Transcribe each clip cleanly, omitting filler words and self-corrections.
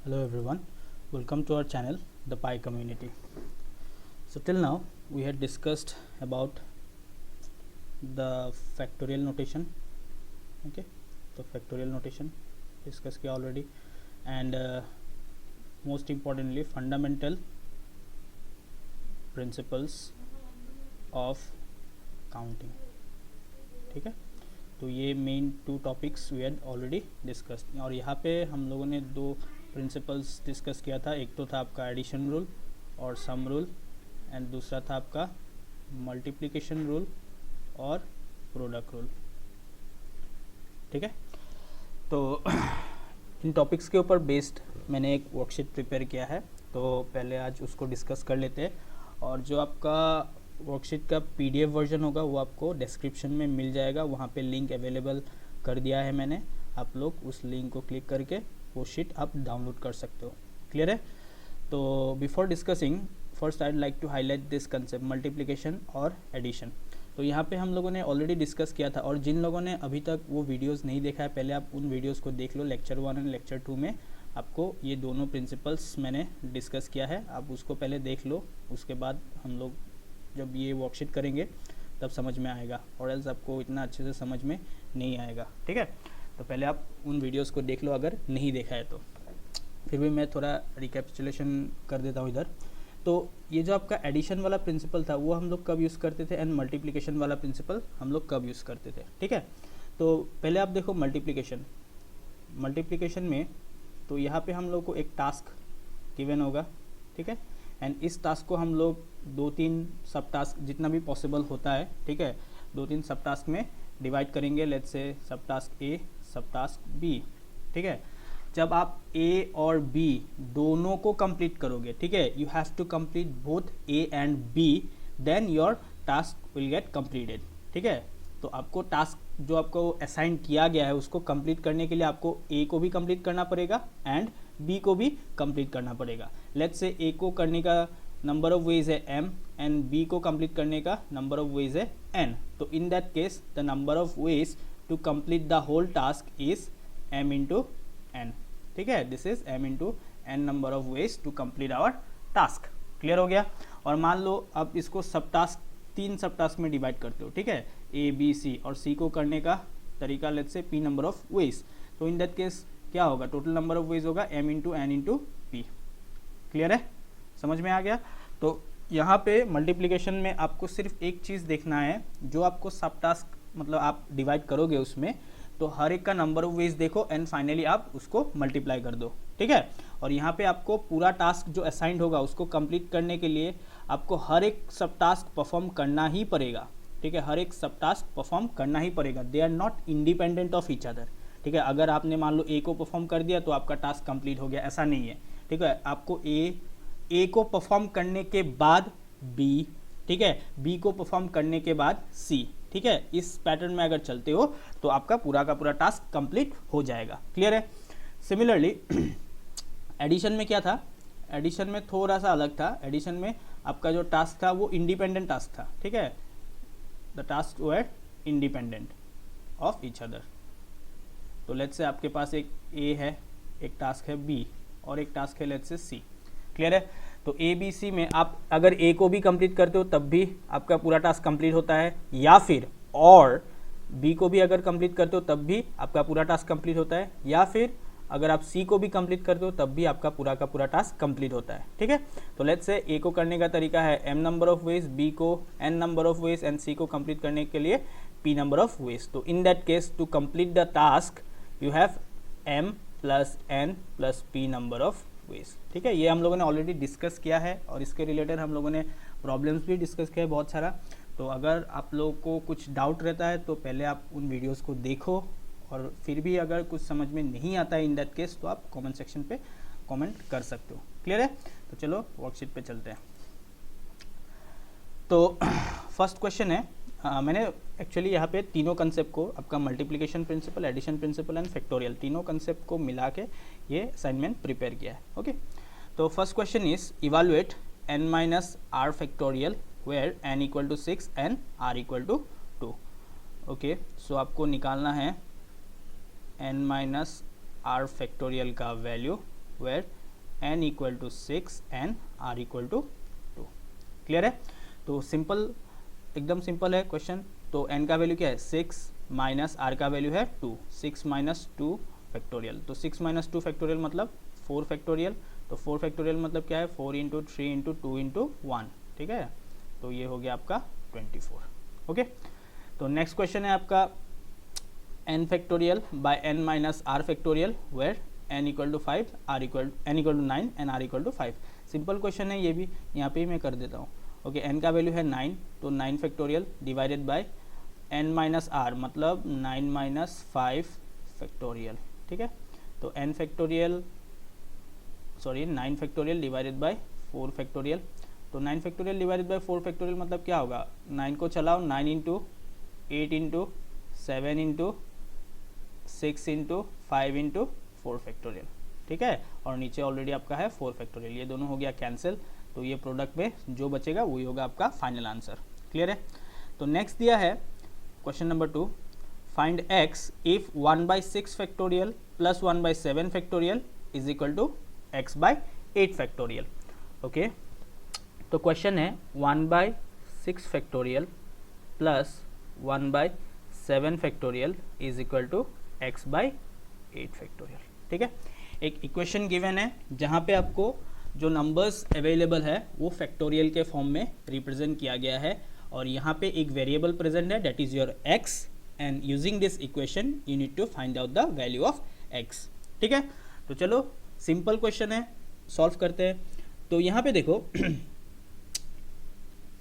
Hello everyone, welcome to our channel the Pi community. So till now we had discussed about the factorial notation. Okay, the factorial notation discuss किया already, and most importantly fundamental principles of counting. ठीक है, तो ये main two topics we had already discussed, और यहाँ पे हम लोगों ने दो प्रिंसिपल्स डिस्कस किया था. एक तो था आपका एडिशन रूल और सम रूल, एंड दूसरा था आपका मल्टीप्लिकेशन रूल और प्रोडक्ट रूल. ठीक है, तो इन टॉपिक्स के ऊपर बेस्ड मैंने एक वर्कशीट प्रिपेयर किया है, तो पहले आज उसको डिस्कस कर लेते हैं. और जो आपका वर्कशीट का PDF वर्जन होगा वो आपको डिस्क्रिप्शन में मिल जाएगा, वहाँ पे लिंक अवेलेबल कर दिया है मैंने. आप लोग उस लिंक को क्लिक करके वो शीट आप डाउनलोड कर सकते हो. क्लियर है? तो before discussing first I would like to highlight this concept multiplication और एडिशन. तो यहाँ पे हम लोगों ने ऑलरेडी डिस्कस किया था, और जिन लोगों ने अभी तक वो वीडियोस नहीं देखा है पहले आप उन वीडियोस को देख लो. लेक्चर 1 एंड लेक्चर 2 में आपको ये दोनों प्रिंसिपल्स मैंने डिस्कस किया है, आप उसको पहले देख लो. उसके बाद हम लोग जब ये वर्कशीट करेंगे तब समझ में आएगा, और एल्स आपको इतना अच्छे से समझ में नहीं आएगा. ठीक है, तो पहले आप उन वीडियोस को देख लो अगर नहीं देखा है तो. फिर भी मैं थोड़ा रिकैपिचुलेशन कर देता हूँ इधर. तो ये जो आपका एडिशन वाला प्रिंसिपल था वो हम लोग कब यूज़ करते थे, एंड मल्टीप्लिकेशन वाला प्रिंसिपल हम लोग कब यूज़ करते थे. ठीक है, तो पहले आप देखो मल्टीप्लिकेशन में, तो यहाँ पे हम लोग को एक टास्क गिवन होगा. ठीक है, एंड इस टास्क को हम लोग 2-3 सब टास्क जितना भी पॉसिबल होता है, ठीक है, 2-3 सब टास्क में डिवाइड करेंगे. लेट्स से सब टास्क ए, सब टास्क बी. ठीक है, जब आप ए और बी दोनों को कंप्लीट करोगे, ठीक है, you have to complete both A and B, then your task will get completed. ठीक है, तो आपको टास्क जो आपको असाइन किया गया है उसको कंप्लीट करने के लिए आपको ए को भी कंप्लीट करना पड़ेगा एंड बी को भी कंप्लीट करना पड़ेगा. लेट्स से ए को करने का नंबर ऑफ वेज है m एंड बी को कंप्लीट करने का नंबर ऑफ वेज है n. तो in that case the number of ways to complete the whole task is m into n. ठीक है, this is m into n number of ways to complete our task. Clear हो गया? और मान लो आप इसको सब टास्क 3 सब टास्क में डिवाइड करते हो. ठीक है, ए बी सी, और सी को करने का तरीका let's say p number of ways. तो इन दैट केस क्या होगा, टोटल नंबर ऑफ वेज होगा m into n into p. Clear है? समझ में आ गया? तो यहाँ पे मल्टीप्लिकेशन में आपको सिर्फ एक चीज़ देखना है, जो आपको सब टास्क मतलब आप डिवाइड करोगे उसमें, तो हर एक का नंबर ऑफ वेज देखो एंड फाइनली आप उसको मल्टीप्लाई कर दो. ठीक है, और यहाँ पे आपको पूरा टास्क जो असाइंड होगा उसको कंप्लीट करने के लिए आपको हर एक सब टास्क परफॉर्म करना ही पड़ेगा. ठीक है, हर एक सब टास्क परफॉर्म करना ही पड़ेगा. They are not independent of each other. ठीक है, अगर आपने मान लो ए को परफॉर्म कर दिया तो आपका टास्क कंप्लीट हो गया, ऐसा नहीं है. ठीक है, आपको ए को परफॉर्म करने के बाद बी, ठीक है, बी को परफॉर्म करने के बाद सी. ठीक है, इस पैटर्न में अगर चलते हो तो आपका पूरा का पूरा टास्क कंप्लीट हो जाएगा. क्लियर है? सिमिलरली एडिशन में क्या था, एडिशन में थोड़ा सा अलग था. एडिशन में आपका जो टास्क था वो इंडिपेंडेंट टास्क था. ठीक है, the task were independent of each other. तो लेट्स से आपके पास एक ए है, एक टास्क है बी, और एक टास्क है लेट्स से सी. क्लियर है? तो ए बी सी में आप अगर ए को भी कंप्लीट करते हो तब भी आपका पूरा टास्क कंप्लीट होता है, या फिर और बी को भी अगर कंप्लीट करते हो तब भी आपका पूरा टास्क कंप्लीट होता है, या फिर अगर आप सी को भी कंप्लीट करते हो तब भी आपका पूरा का पूरा टास्क कंप्लीट होता है. ठीक है, तो लेट्स से ए को करने का तरीका है m number of ways, B को n number of ways, and C को कंप्लीट करने के लिए p नंबर ऑफ वेज. तो in that case to complete the task you have m plus n plus p number of ways. ठीक है, ये हम लोगों ने ऑलरेडी डिस्कस किया है, और इसके रिलेटेड हम लोगों ने प्रॉब्लम्स भी डिस्कस किया है बहुत सारा. तो अगर आप लोगों को कुछ डाउट रहता है तो पहले आप उन वीडियोस को देखो, और फिर भी अगर कुछ समझ में नहीं आता है इन दैट केस तो आप कमेंट सेक्शन पे कमेंट कर सकते हो. क्लियर है? तो चलो वर्कशीट पे चलते हैं. तो फर्स्ट क्वेश्चन है, मैंने एक्चुअली यहाँ पे तीनों कंसेप्ट को, आपका multiplication principle, addition principle and factorial, तीनों कंसेप्ट को मिला के ये असाइनमेंट प्रिपेयर किया है. ओके, तो first question is evaluate n minus r factorial where n equal to 6 and r equal to 2. Okay, so आपको निकालना है n माइनस आर फैक्टोरियल का value. Where n equal to 6 and r equal to 2। Clear है? तो simple, एकदम simple है question. तो n का वैल्यू क्या है 6 माइनस r का वैल्यू है 2, 6 माइनस 2 फैक्टोरियल। तो 6 माइनस 2 फैक्टोरियल मतलब 4 फैक्टोरियल। तो 4 फैक्टोरियल मतलब क्या है 4 इंटू 3 इंटू 2 इंटू 1। ठीक है, तो ये हो गया आपका 24। ओके, तो नेक्स्ट क्वेश्चन है आपका n factorial by n minus r factorial where n equal to 5, n equal to 9 and r equal to 5। Simple question है ये भी, यहाँ पे ही मैं कर देता हूँ। ओके, n का वैल्यू है 9, तो 9 factorial divided by n minus r मतलब 9 माइनस 5 फैक्टोरियल। ठीक है, तो n factorial 9 factorial divided by 4 factorial. तो 9 फैक्टोरियल डिवाइडेड बाय 4 फैक्टोरियल मतलब क्या होगा, 9 को चलाओ, 9 into 8 into 7 into 6 into 5 into 4 factorial. ठीक है, और नीचे ऑलरेडी आपका है 4 फैक्टोरियल। ये दोनों हो गया कैंसिल, तो ये प्रोडक्ट में जो बचेगा वही होगा आपका फाइनल आंसर। क्लियर है? तो नेक्स्ट दिया है question number 2, find x if 1/6 factorial plus 1/7 factorial is equal to x by 8 factorial. Okay, तो क्वेश्चन है 1/6 factorial plus 1/7 factorial is equal to x by 8 factorial. ठीक है, एक इक्वेशन गिवन है जहाँ पे आपको जो नंबर्स अवेलेबल है वो फैक्टोरियल के फॉर्म में रिप्रेजेंट किया गया है, और यहाँ पे एक वेरिएबल प्रेजेंट है that is your x, and using this equation you need to find out the value of x। ठीक है, तो चलो सिंपल क्वेश्चन है, सॉल्व करते हैं। तो यहाँ पे देखो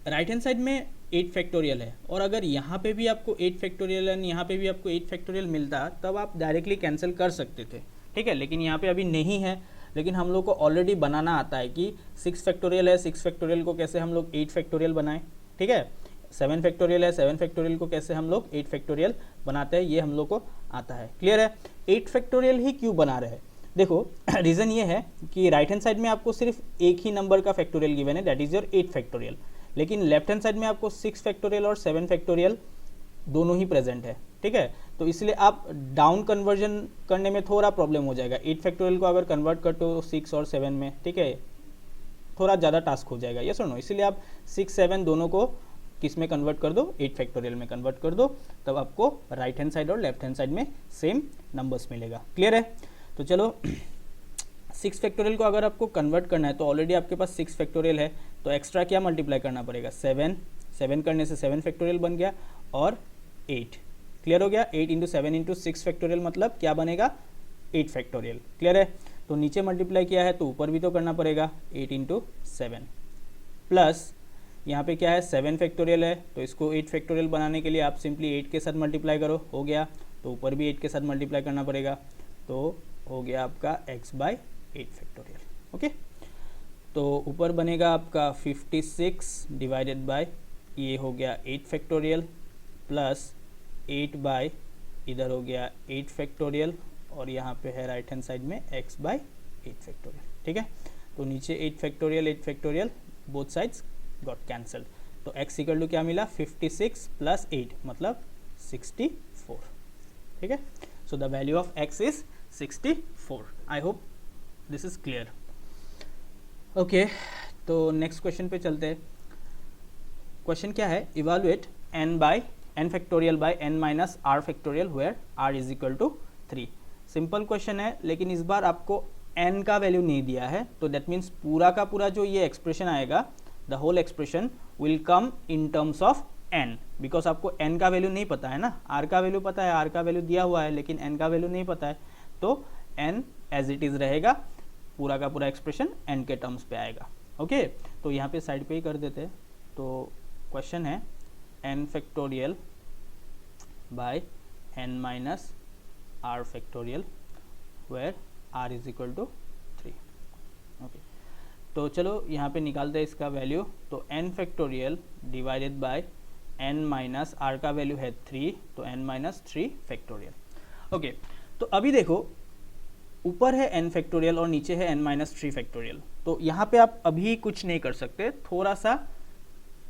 राइट हैंड साइड में 8 फैक्टोरियल है, और अगर यहाँ पे भी आपको 8 फैक्टोरियल एंड यहाँ पे भी आपको 8 फैक्टोरियल मिलता तब आप डायरेक्टली कैंसिल कर सकते थे। ठीक है, लेकिन यहाँ पे अभी नहीं है, लेकिन हम लोग को ऑलरेडी बनाना आता है कि 6 फैक्टोरियल है, 6 फैक्टोरियल को कैसे हम लोग 8 फैक्टोरियल बनाएं। ठीक है, 7 फैक्टोरियल है, 7 फैक्टोरियल को कैसे हम लोग 8 फैक्टोरियल बनाते हैं, ये हम लोग को आता है। क्लियर है? 8 फैक्टोरियल ही क्यों बना रहे हैं, देखो रीज़न ये है कि राइट हैंड साइड में आपको सिर्फ एक ही नंबर का फैक्टोरियल गिवन है दैट इज योर 8 फैक्टोरियल, लेकिन लेफ्ट हैंड साइड में आपको 6 फैक्टोरियल और 7 फैक्टोरियल दोनों ही प्रेजेंट है। ठीक है, तो इसलिए आप डाउन कन्वर्जन करने में थोड़ा प्रॉब्लम हो जाएगा। 8 फैक्टोरियल को अगर कन्वर्ट कर तो 6 और 7 में, ठीक है, थोड़ा ज़्यादा टास्क हो जाएगा, यस और नो। इसलिए आप 6 7 दोनों को किस में कन्वर्ट कर दो, 8 फैक्टोरियल में कन्वर्ट कर दो, तब आपको राइट हैंड साइड और लेफ्ट हैंड साइड में सेम नंबर्स मिलेगा। क्लियर है? तो चलो 6 फैक्टोरियल को अगर आपको कन्वर्ट करना है तो ऑलरेडी आपके पास 6 फैक्टोरियल है, तो एक्स्ट्रा क्या मल्टीप्लाई करना पड़ेगा, 7 करने से 7 फैक्टोरियल बन गया और 8। क्लियर हो गया? 8 इंटू 7 इंटू 6 फैक्टोरियल मतलब क्या बनेगा, 8 फैक्टोरियल। क्लियर है? तो नीचे मल्टीप्लाई किया है तो ऊपर भी तो करना पड़ेगा, 8 इंटू 7 प्लस यहाँ पे क्या है 7 फैक्टोरियल है, तो इसको 8 फैक्टोरियल बनाने के लिए आप सिंपली 8 के साथ मल्टीप्लाई करो, हो गया। तो ऊपर भी 8 के साथ मल्टीप्लाई करना पड़ेगा, तो हो गया आपका x बाय 8 फैक्टोरियल। ओके, तो ऊपर बनेगा आपका 56 डिवाइडेड बाय ये हो गया 8 फैक्टोरियल प्लस 8 बाय इधर हो गया 8 फैक्टोरियल, और यहाँ पे है राइट हैंड साइड में x बाय 8 फैक्टोरियल। ठीक है, तो नीचे 8 factorial both sides got cancelled, तो x इक्वल टू क्या मिला 56 प्लस 8 मतलब 64। ठीक है, so the value of x is 64। I hope this is clear. Okay, तो नेक्स्ट क्वेश्चन पे चलते हैं। क्वेश्चन क्या है, evaluate n factorial by n minus r factorial where r is equal to 3। Simple question है, लेकिन इस बार आपको n का वैल्यू नहीं दिया है, तो दैट मीन्स पूरा का पूरा जो ये एक्सप्रेशन आएगा, the whole expression will come in terms of n, because आपको n का वैल्यू नहीं पता है ना, r का वैल्यू पता है, r का वैल्यू दिया हुआ है, लेकिन n का वैल्यू नहीं पता है, तो n एज इट इज़ रहेगा, पूरा का पूरा एक्सप्रेशन n के टर्म्स पे आएगा। ओके, तो यहाँ पे साइड पे ही कर देते हैं। तो क्वेश्चन है n factorial by n minus r factorial where r is equal to 3। Okay, तो चलो यहाँ पे निकालते हैं इसका वैल्यू, तो n factorial divided by n minus r का वैल्यू है 3, तो n माइनस 3 फैक्टोरियल। ओके, तो अभी देखो ऊपर है n फैक्टोरियल और नीचे है n माइनस 3 फैक्टोरियल, तो यहाँ पे आप अभी कुछ नहीं कर सकते, थोड़ा सा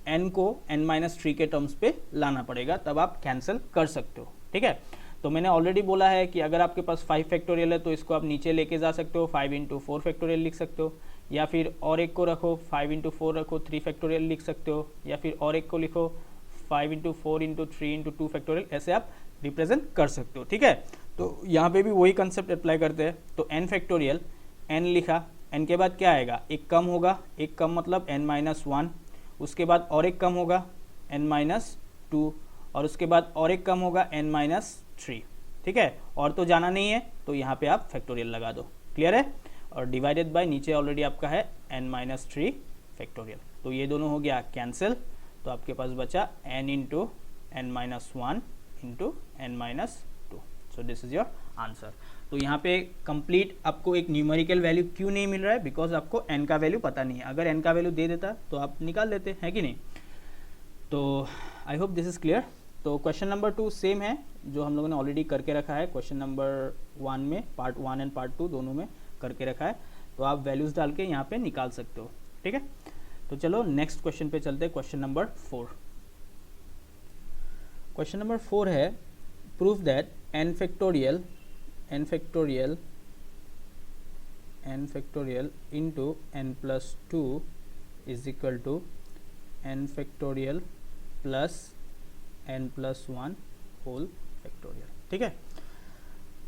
n को n माइनस 3 के टर्म्स पे लाना पड़ेगा, तब आप कैंसिल कर सकते हो। ठीक है, तो मैंने ऑलरेडी बोला है कि अगर आपके पास 5 फैक्टोरियल है तो इसको आप नीचे लेके जा सकते हो, 5 इंटू 4 फैक्टोरियल लिख सकते हो, या फिर और एक को रखो 5 इंटू 4 रखो 3 फैक्टोरियल लिख सकते हो, या फिर और एक को लिखो 5 इंटू 4 इंटू 3 इंटू 2 फैक्टोरियल, ऐसे आप रिप्रेजेंट कर सकते हो। ठीक है, तो यहाँ पे भी वही कंसेप्ट अप्लाई करते हैं। तो n फैक्टोरियल, n लिखा, n के बाद क्या आएगा, एक कम होगा, एक कम मतलब n माइनस 1, उसके बाद और एक कम होगा n माइनस 2, और उसके बाद और एक कम होगा n माइनस 3। ठीक है, और तो जाना नहीं है तो यहाँ पे आप फैक्टोरियल लगा दो, क्लियर है। और डिवाइडेड बाय नीचे ऑलरेडी आपका है n माइनस 3 फैक्टोरियल, तो ये दोनों हो गया कैंसिल, तो आपके पास बचा n into n minus 1 into n minus 2। So this is your answer. तो यहाँ पे कंप्लीट आपको एक न्यूमेरिकल वैल्यू क्यों नहीं मिल रहा है, बिकॉज आपको n का वैल्यू पता नहीं है। अगर n का वैल्यू दे देता तो आप निकाल लेते हैं कि नहीं। तो आई होप दिस इज क्लियर। तो क्वेश्चन नंबर 2 सेम है जो हम लोगों ने ऑलरेडी करके रखा है क्वेश्चन नंबर 1 में, पार्ट 1 एंड पार्ट 2 दोनों में करके रखा है, तो आप वैल्यूज डाल के यहाँ पे निकाल सकते हो। ठीक है, तो चलो नेक्स्ट क्वेश्चन पे चलते हैं, क्वेश्चन नंबर 4। क्वेश्चन नंबर 4 है, prove that n factorial into n plus 2 is equal to n factorial plus n plus 1 whole factorial. ठीक है,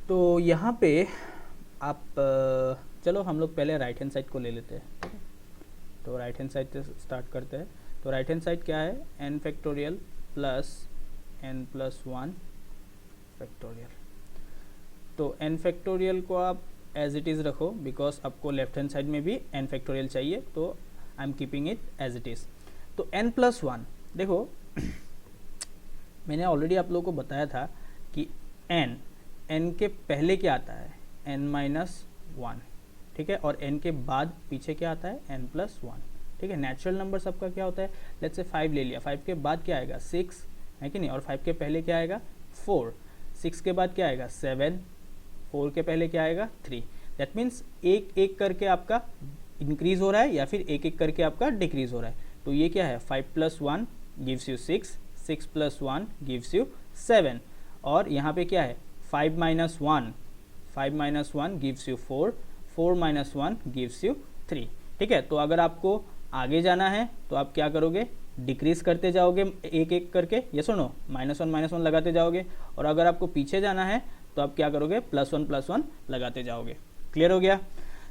तो यहाँ पे आप चलो हम लोग पहले राइट हैंड साइड को ले लेते हैं। ठीक है, तो राइट हैंड साइड से स्टार्ट करते हैं। तो राइट हैंड साइड क्या है, n factorial plus n plus 1 factorial. तो n फैक्टोरियल को आप एज इट इज़ रखो, बिकॉज आपको लेफ्ट हैंड साइड में भी n फैक्टोरियल चाहिए, तो I am keeping it as it is. तो n प्लस 1, देखो मैंने ऑलरेडी आप लोगों को बताया था कि n के पहले क्या आता है, n माइनस 1। ठीक है, और n के बाद पीछे क्या आता है, n प्लस 1। ठीक है, नेचुरल नंबर सबका क्या होता है, लेट्स से 5 ले लिया, 5 के बाद क्या आएगा 6 है कि नहीं, और 5 के पहले क्या आएगा 4, 6 के बाद क्या आएगा 7, 4 के पहले क्या आएगा 3। दैट मीन्स एक एक करके आपका इंक्रीज हो रहा है या फिर एक एक करके आपका डिक्रीज हो रहा है। तो ये क्या है, 5 plus 1 gives you 6, 6 plus 1 gives you 7, और यहाँ पे क्या है 5 minus 1, 5 minus 1 gives you 4, 4 minus 1 gives you 3। ठीक है, तो अगर आपको आगे जाना है तो आप क्या करोगे, डिक्रीज करते जाओगे एक एक करके, ये सुनो माइनस 1 लगाते जाओगे, और अगर आपको पीछे जाना है तो आप क्या करोगे, प्लस 1 लगाते जाओगे। क्लियर हो गया।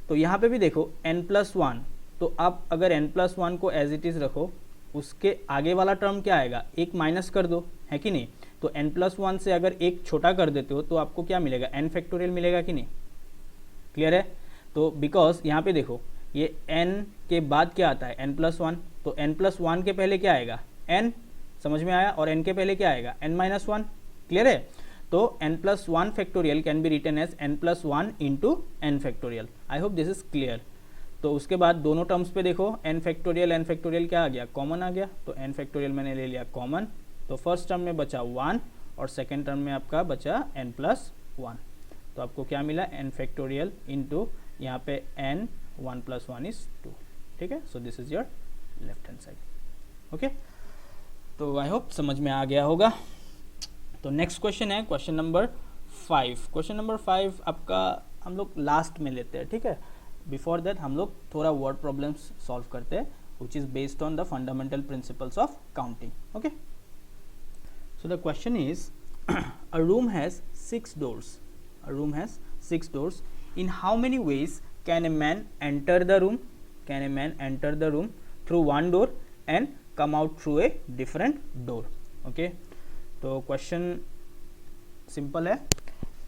तो यहाँ पे भी देखो n प्लस 1, तो आप अगर n प्लस 1 को एज इट इज़ रखो, उसके आगे वाला टर्म क्या आएगा, एक माइनस कर दो, है कि नहीं। तो n प्लस 1 से अगर एक छोटा कर देते हो तो आपको क्या मिलेगा, n फैक्टोरियल मिलेगा कि नहीं। क्लियर है। तो बिकॉज यहाँ पे देखो ये n के बाद क्या आता है, n प्लस 1, तो n प्लस 1 के पहले क्या आएगा n, समझ में आया, और n के पहले क्या आएगा n माइनस 1। क्लियर है। तो n plus 1 factorial can be written as n plus 1 into n factorial. I hope this is clear. तो उसके बाद दोनों टर्म्स पे देखो n फैक्टोरियल क्या आ गया, कॉमन आ गया, तो n फैक्टोरियल मैंने ले लिया कॉमन, तो फर्स्ट टर्म में बचा 1 और सेकेंड टर्म में आपका बचा n प्लस 1। तो आपको क्या मिला, n फैक्टोरियल इंटू यहाँ पे n 1 प्लस 1 इज 2। ठीक है, सो this is your left hand side. Okay, तो आई होप समझ में आ गया होगा। तो नेक्स्ट क्वेश्चन है क्वेश्चन नंबर 5। क्वेश्चन नंबर 5 आपका हम लोग लास्ट में लेते हैं। ठीक है, बिफोर दैट हम लोग थोड़ा वर्ड प्रॉब्लम्स सॉल्व करते हैं, which is based on the fundamental principles of counting. Okay, so the question is a room has 6 doors. A room has 6 doors. In how many ways can a man enter the room? Can a man enter the room through one door and come out through a different door? Okay, तो question simple है,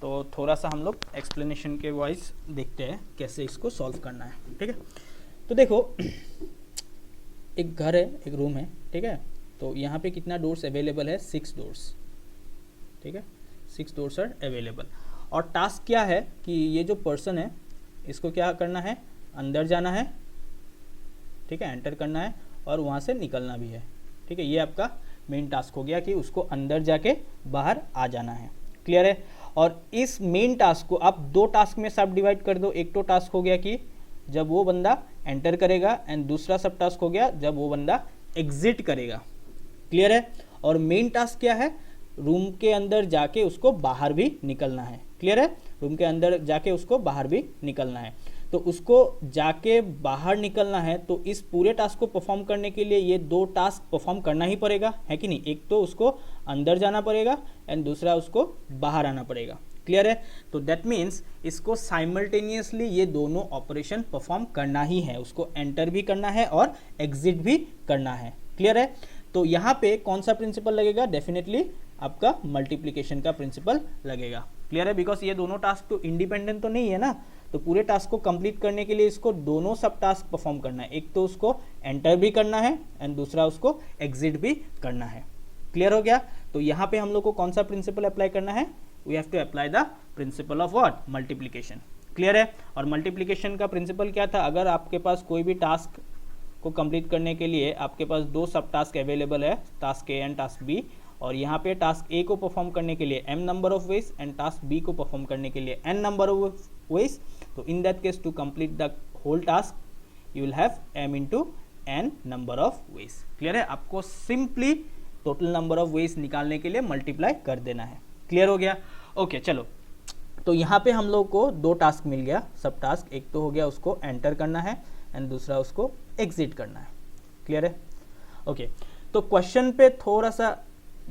तो थोड़ा सा हम लोग explanation के wise देखते हैं कैसे इसको सॉल्व करना है। ठीक है, तो देखो एक घर है, एक रूम है। ठीक है, तो यहाँ पे कितना डोर्स अवेलेबल है, 6 doors। ठीक है, 6 doors आर अवेलेबल, और टास्क क्या है कि ये जो पर्सन है इसको क्या करना है, अंदर जाना है। ठीक है, एंटर करना है और वहाँ से निकलना भी है। ठीक है, ये आपका मेन टास्क हो गया कि उसको अंदर जाके बाहर आ जाना है। क्लियर है। और इस मेन टास्क को आप 2 टास्क में सब डिवाइड कर दो। एक तो टास्क हो गया कि जब वो बंदा एंटर करेगा, एंड दूसरा सब टास्क हो गया जब वो बंदा एग्जिट करेगा। क्लियर है। और मेन टास्क क्या है, रूम के अंदर जाके उसको बाहर भी निकलना है। क्लियर है? रूम के अंदर जाके उसको बाहर भी निकलना है। तो उसको जाके बाहर निकलना है, तो इस पूरे टास्क को परफॉर्म करने के लिए ये दो टास्क परफॉर्म करना ही पड़ेगा, है कि नहीं? एक तो उसको अंदर जाना पड़ेगा एंड दूसरा उसको बाहर आना पड़ेगा। क्लियर है? तो दैट मीन्स इसको साइमल्टेनियसली ये दोनों ऑपरेशन परफॉर्म करना ही है, उसको एंटर भी करना है और एग्जिट भी करना है। क्लियर है? तो यहाँ पे कौन सा प्रिंसिपल लगेगा? डेफिनेटली आपका मल्टीप्लिकेशन का प्रिंसिपल लगेगा। क्लियर है? बिकॉज ये दोनों टास्क तो इंडिपेंडेंट तो नहीं है ना, तो पूरे टास्क को कंप्लीट करने के लिए इसको दोनों सब टास्क परफॉर्म करना है, एक तो उसको एंटर भी करना है एंड दूसरा उसको एग्जिट भी करना है। क्लियर हो गया? तो यहाँ पे हम लोग को कौन सा प्रिंसिपल अप्लाई करना है? We have to apply the principle of what? Multiplication. Clear है? और मल्टीप्लिकेशन का प्रिंसिपल क्या था? अगर आपके पास कोई भी टास्क को कंप्लीट करने के लिए आपके पास दो सब टास्क अवेलेबल है, task A and task B, और यहाँ पे टास्क ए को परफॉर्म करने के लिए m number of ways and task B को परफॉर्म करने के लिए n नंबर ऑफ वेज, तो in that case to complete the whole task you will have m into n number of ways. Clear है? आपको simply total number of ways निकालने के लिए मल्टीप्लाई कर देना है। क्लियर हो गया? ओके चलो, तो यहाँ पे हम लोग को दो टास्क मिल गया, सब टास्क। एक तो हो गया उसको एंटर करना है एंड दूसरा उसको एग्जिट करना है। क्लियर है? ओके, तो क्वेश्चन पे थोड़ा सा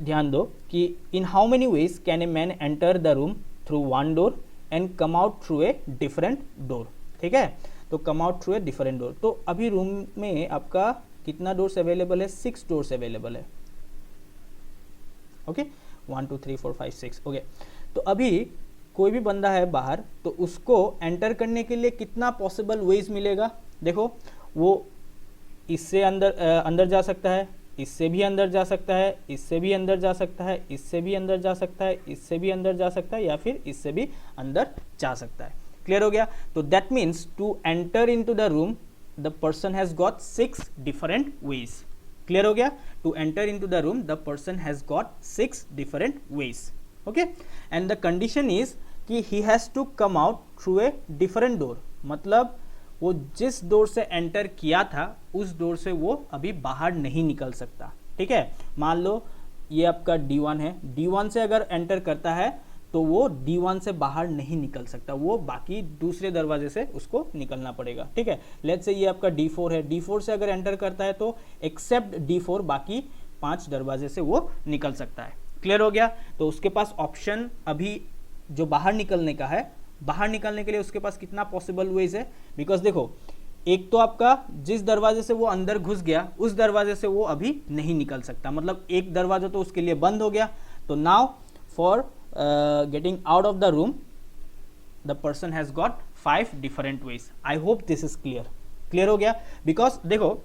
ध्यान दो कि in how many ways can a man enter the room through one door and come out through a different door. ठीक है? तो कम out through a different door. तो अभी रूम में आपका कितना डोर्स अवेलेबल है? 6 डोर्स अवेलेबल है। ओके, 1 2 3 4 5 6। ओके, तो अभी कोई भी बंदा है बाहर, तो उसको एंटर करने के लिए कितना पॉसिबल वेज मिलेगा? देखो, वो इससे अंदर जा सकता है, इससे भी अंदर जा सकता है, इससे भी अंदर जा सकता है, इससे भी अंदर जा सकता है, इससे भी अंदर जा सकता है, या फिर इससे भी अंदर जा सकता है। क्लियर हो गया? तो that means to enter into the room the person has got 6 different ways. Clear हो गया? To enter into the room the person has got 6 different ways. Okay, and the condition is कि he has to come out through a different door. मतलब वो जिस door से enter किया था उस डोर से वो अभी बाहर नहीं निकल सकता। ठीक है? मान लो ये आपका D1 है, D1 से अगर एंटर करता है तो वो D1 से बाहर नहीं निकल सकता, वो बाकी दूसरे दरवाजे से उसको निकलना पड़ेगा। ठीक है? लेट्स से ये आपका D4 है, D4 से अगर एंटर करता है तो एक्सेप्ट D4 बाकी 5 दरवाजे से वो निकल सकता है। क्लियर हो गया? तो उसके पास ऑप्शन अभी जो बाहर निकलने का है, बाहर निकलने के लिए उसके पास कितना पॉसिबल वेज है? बिकॉज देखो, एक तो आपका जिस दरवाजे से वो अंदर घुस गया उस दरवाजे से वो अभी नहीं निकल सकता, मतलब एक दरवाजा तो उसके लिए बंद हो गया। तो now for getting out of the room the person has got 5 different ways. I hope this is clear. Clear हो गया? बिकॉज देखो,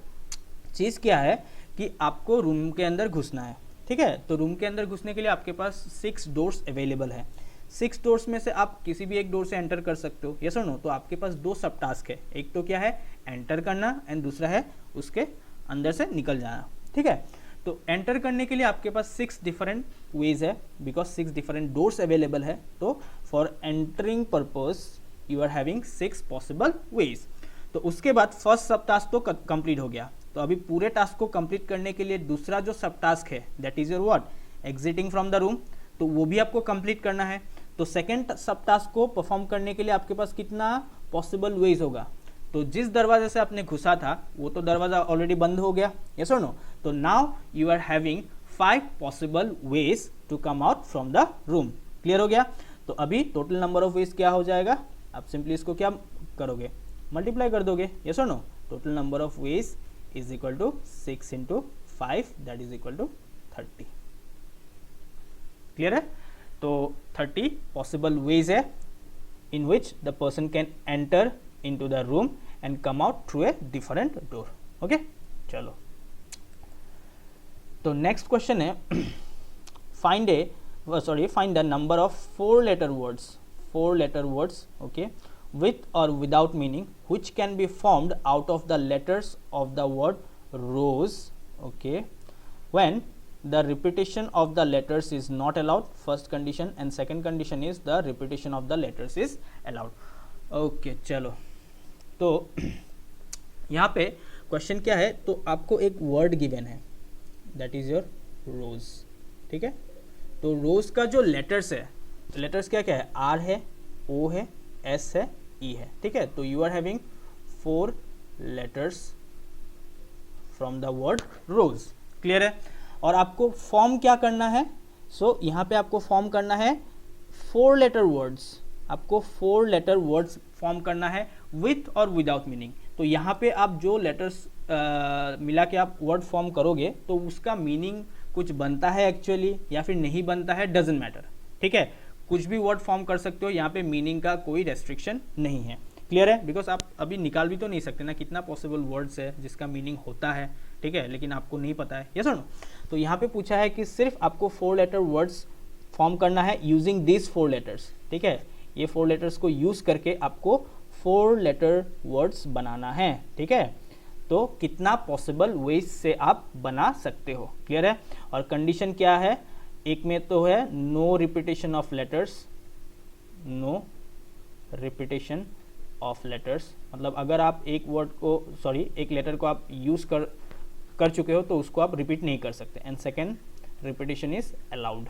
चीज़ क्या है कि आपको रूम के अंदर घुसना है। ठीक है? तो रूम के अंदर घुसने के लिए आपके पास 6 डोर्स अवेलेबल है। 6 डोर्स में से आप किसी भी एक डोर से एंटर कर सकते हो, यस और नो? तो आपके पास 2 सब टास्क है, एक तो क्या है? एंटर करना, एंड दूसरा है उसके अंदर से निकल जाना। ठीक है? तो एंटर करने के लिए आपके पास 6 डिफरेंट वेज है, बिकॉज 6 डिफरेंट डोर्स अवेलेबल है। तो for entering purpose you are having 6 possible ways. तो उसके बाद फर्स्ट सब टास्क तो कंप्लीट हो गया। तो अभी पूरे टास्क को कंप्लीट करने के लिए दूसरा जो सब टास्क है, that is your what? Exiting from the room, तो वो भी आपको कंप्लीट करना है। तो सेकेंड सब टास्क को परफॉर्म करने के लिए आपके पास कितना पॉसिबल वेज होगा? तो जिस दरवाजे से आपने घुसा था वो तो दरवाजा ऑलरेडी बंद हो गया, यस और नो? तो now you are having 5 possible ways to come out from the room. Clear हो गया? तो अभी टोटल नंबर ऑफ वेज क्या हो जाएगा? आप सिंपली इसको क्या करोगे? मल्टीप्लाई कर दोगे, यस और no? Total number of ways is equal to 6 into 5, that is equal to 30। Clear है? तो 30 पॉसिबल वेज है in which the person can enter into the room and come out through a different door. Okay, चलो, तो next question है find the number of 4 letter words, okay, with or without meaning which can be formed out of the letters of the word rose, okay, when the repetition of the letters is not allowed, first condition, and second condition is the repetition of the letters is allowed. Okay, चलो, तो यहाँ पे question क्या है? तो आपको एक word given है, दैट इज योर रोज। ठीक है? तो रोज का जो लेटर्स है, लेटर्स क्या क्या है, आर है, ओ है, एस है, ई है, ठीक है। तो you are having 4 letters from the word rose, clear है। और आपको फॉर्म क्या करना है, सो यहाँ पे आपको फॉर्म करना है 4 लेटर वर्ड्स, आपको 4 लेटर वर्ड्स फॉर्म करना है विथ और विदाउट मीनिंग। तो यहाँ पे आप जो लेटर्स मिला के आप वर्ड फॉर्म करोगे तो उसका मीनिंग कुछ बनता है एक्चुअली या फिर नहीं बनता है, डजेंट मैटर, ठीक है। कुछ भी वर्ड फॉर्म कर सकते हो, यहाँ पे मीनिंग का कोई रेस्ट्रिक्शन नहीं है, क्लियर है। बिकॉज आप अभी निकाल भी तो नहीं सकते ना, कितना पॉसिबल वर्ड्स है जिसका मीनिंग होता है, ठीक है, लेकिन आपको नहीं पता है, यस और नो। तो यहाँ पे पूछा है कि सिर्फ आपको 4 लेटर वर्ड्स फॉर्म करना है यूजिंग दिस 4 लेटर्स, ठीक है। ये 4 लेटर्स को यूज करके आपको 4 लेटर वर्ड्स बनाना है, ठीक है। तो कितना पॉसिबल वेज से आप बना सकते हो, क्लियर है। और कंडीशन क्या है, एक में तो है no repetition of letters, no repetition of letters, मतलब अगर आप एक वर्ड को एक लेटर को आप यूज कर चुके हो तो उसको आप रिपीट नहीं कर सकते। And second, repetition is allowed,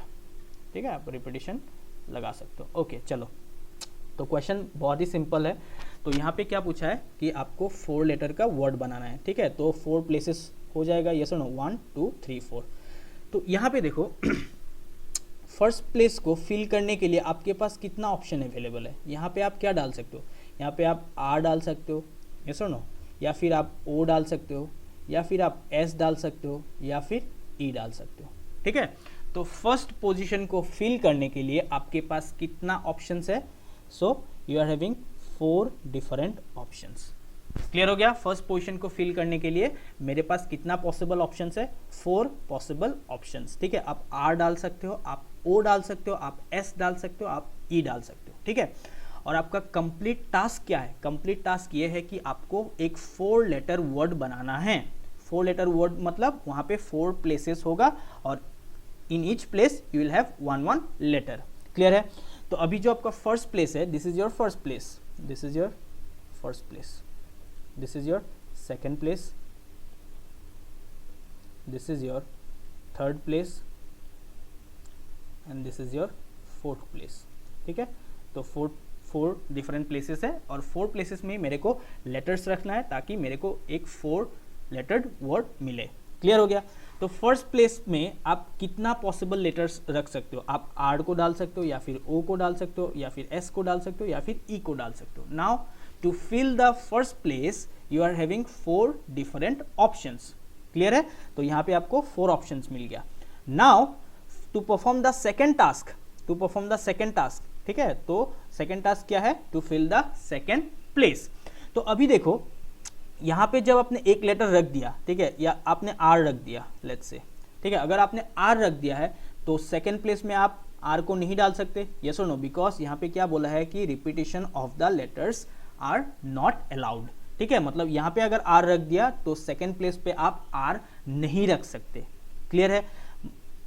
ठीक है, आप रिपीटेशन लगा सकते हो। ओके चलो, तो क्वेश्चन बहुत ही सिंपल है। तो यहाँ पे क्या पूछा है कि आपको 4 लेटर का वर्ड बनाना है, ठीक है। तो 4 प्लेसेस हो जाएगा, यस और नो, 1 2 3 4। तो यहाँ पे देखो फर्स्ट प्लेस को फिल करने के लिए आपके पास कितना ऑप्शन अवेलेबल है। यहाँ पे आप क्या डाल सकते हो, यहाँ पे आप आर डाल सकते हो, यस और नो, या फिर आप ओ डाल सकते हो, या फिर आप एस डाल सकते हो, या फिर ई डाल सकते हो, ठीक है। तो फर्स्ट पोजीशन को फिल करने के लिए आपके पास कितना ऑप्शंस है, so you are having 4 different options, clear हो गया। फर्स्ट पोजीशन को फिल करने के लिए मेरे पास कितना पॉसिबल ऑप्शंस है, 4 पॉसिबल ऑप्शंस, ठीक है। आप आर डाल सकते हो, आप ओ डाल सकते हो, आप एस डाल सकते हो, आप ई डाल सकते हो, ठीक है। और आपका कंप्लीट टास्क क्या है, कंप्लीट टास्क ये है कि आपको एक 4 लेटर वर्ड बनाना है। 4 लेटर वर्ड मतलब वहां पे 4 प्लेसेस होगा और in each place you will have 1 letter, clear है। तो अभी जो आपका फर्स्ट प्लेस है, this is your first place, this is your first place, this is your second place, this is your third place and this is your fourth place, ठीक है। तो 4 different places है और 4 प्लेसेस में मेरे को letters रखना है ताकि मेरे को एक 4 लेटर्ड वर्ड मिले, क्लियर हो गया। तो फर्स्ट प्लेस में आप कितना पॉसिबल लेटर्स रख सकते हो, आप आर को डाल सकते हो, या फिर ओ को डाल सकते हो, या फिर एस को डाल सकते हो, या फिर ई को डाल सकते हो। Now to fill the first place you are having 4 different options, clear है। तो यहाँ पे आपको 4 ऑप्शंस मिल गया। Now to perform the second task, to perform the second task, ठीक है। तो सेकेंड टास्क क्या है, to fill the second place. तो अभी देखो यहाँ पे जब आपने एक लेटर रख दिया, ठीक है, या आपने आर रख दिया, लेट्स से, ठीक है, अगर आपने आर रख दिया है तो सेकेंड प्लेस में आप आर को नहीं डाल सकते, यस और नो, बिकॉज यहाँ पे क्या बोला है कि repetition of the letters are not allowed, ठीक है। मतलब यहाँ पे अगर आर रख दिया तो सेकेंड प्लेस पे आप आर नहीं रख सकते, क्लियर है।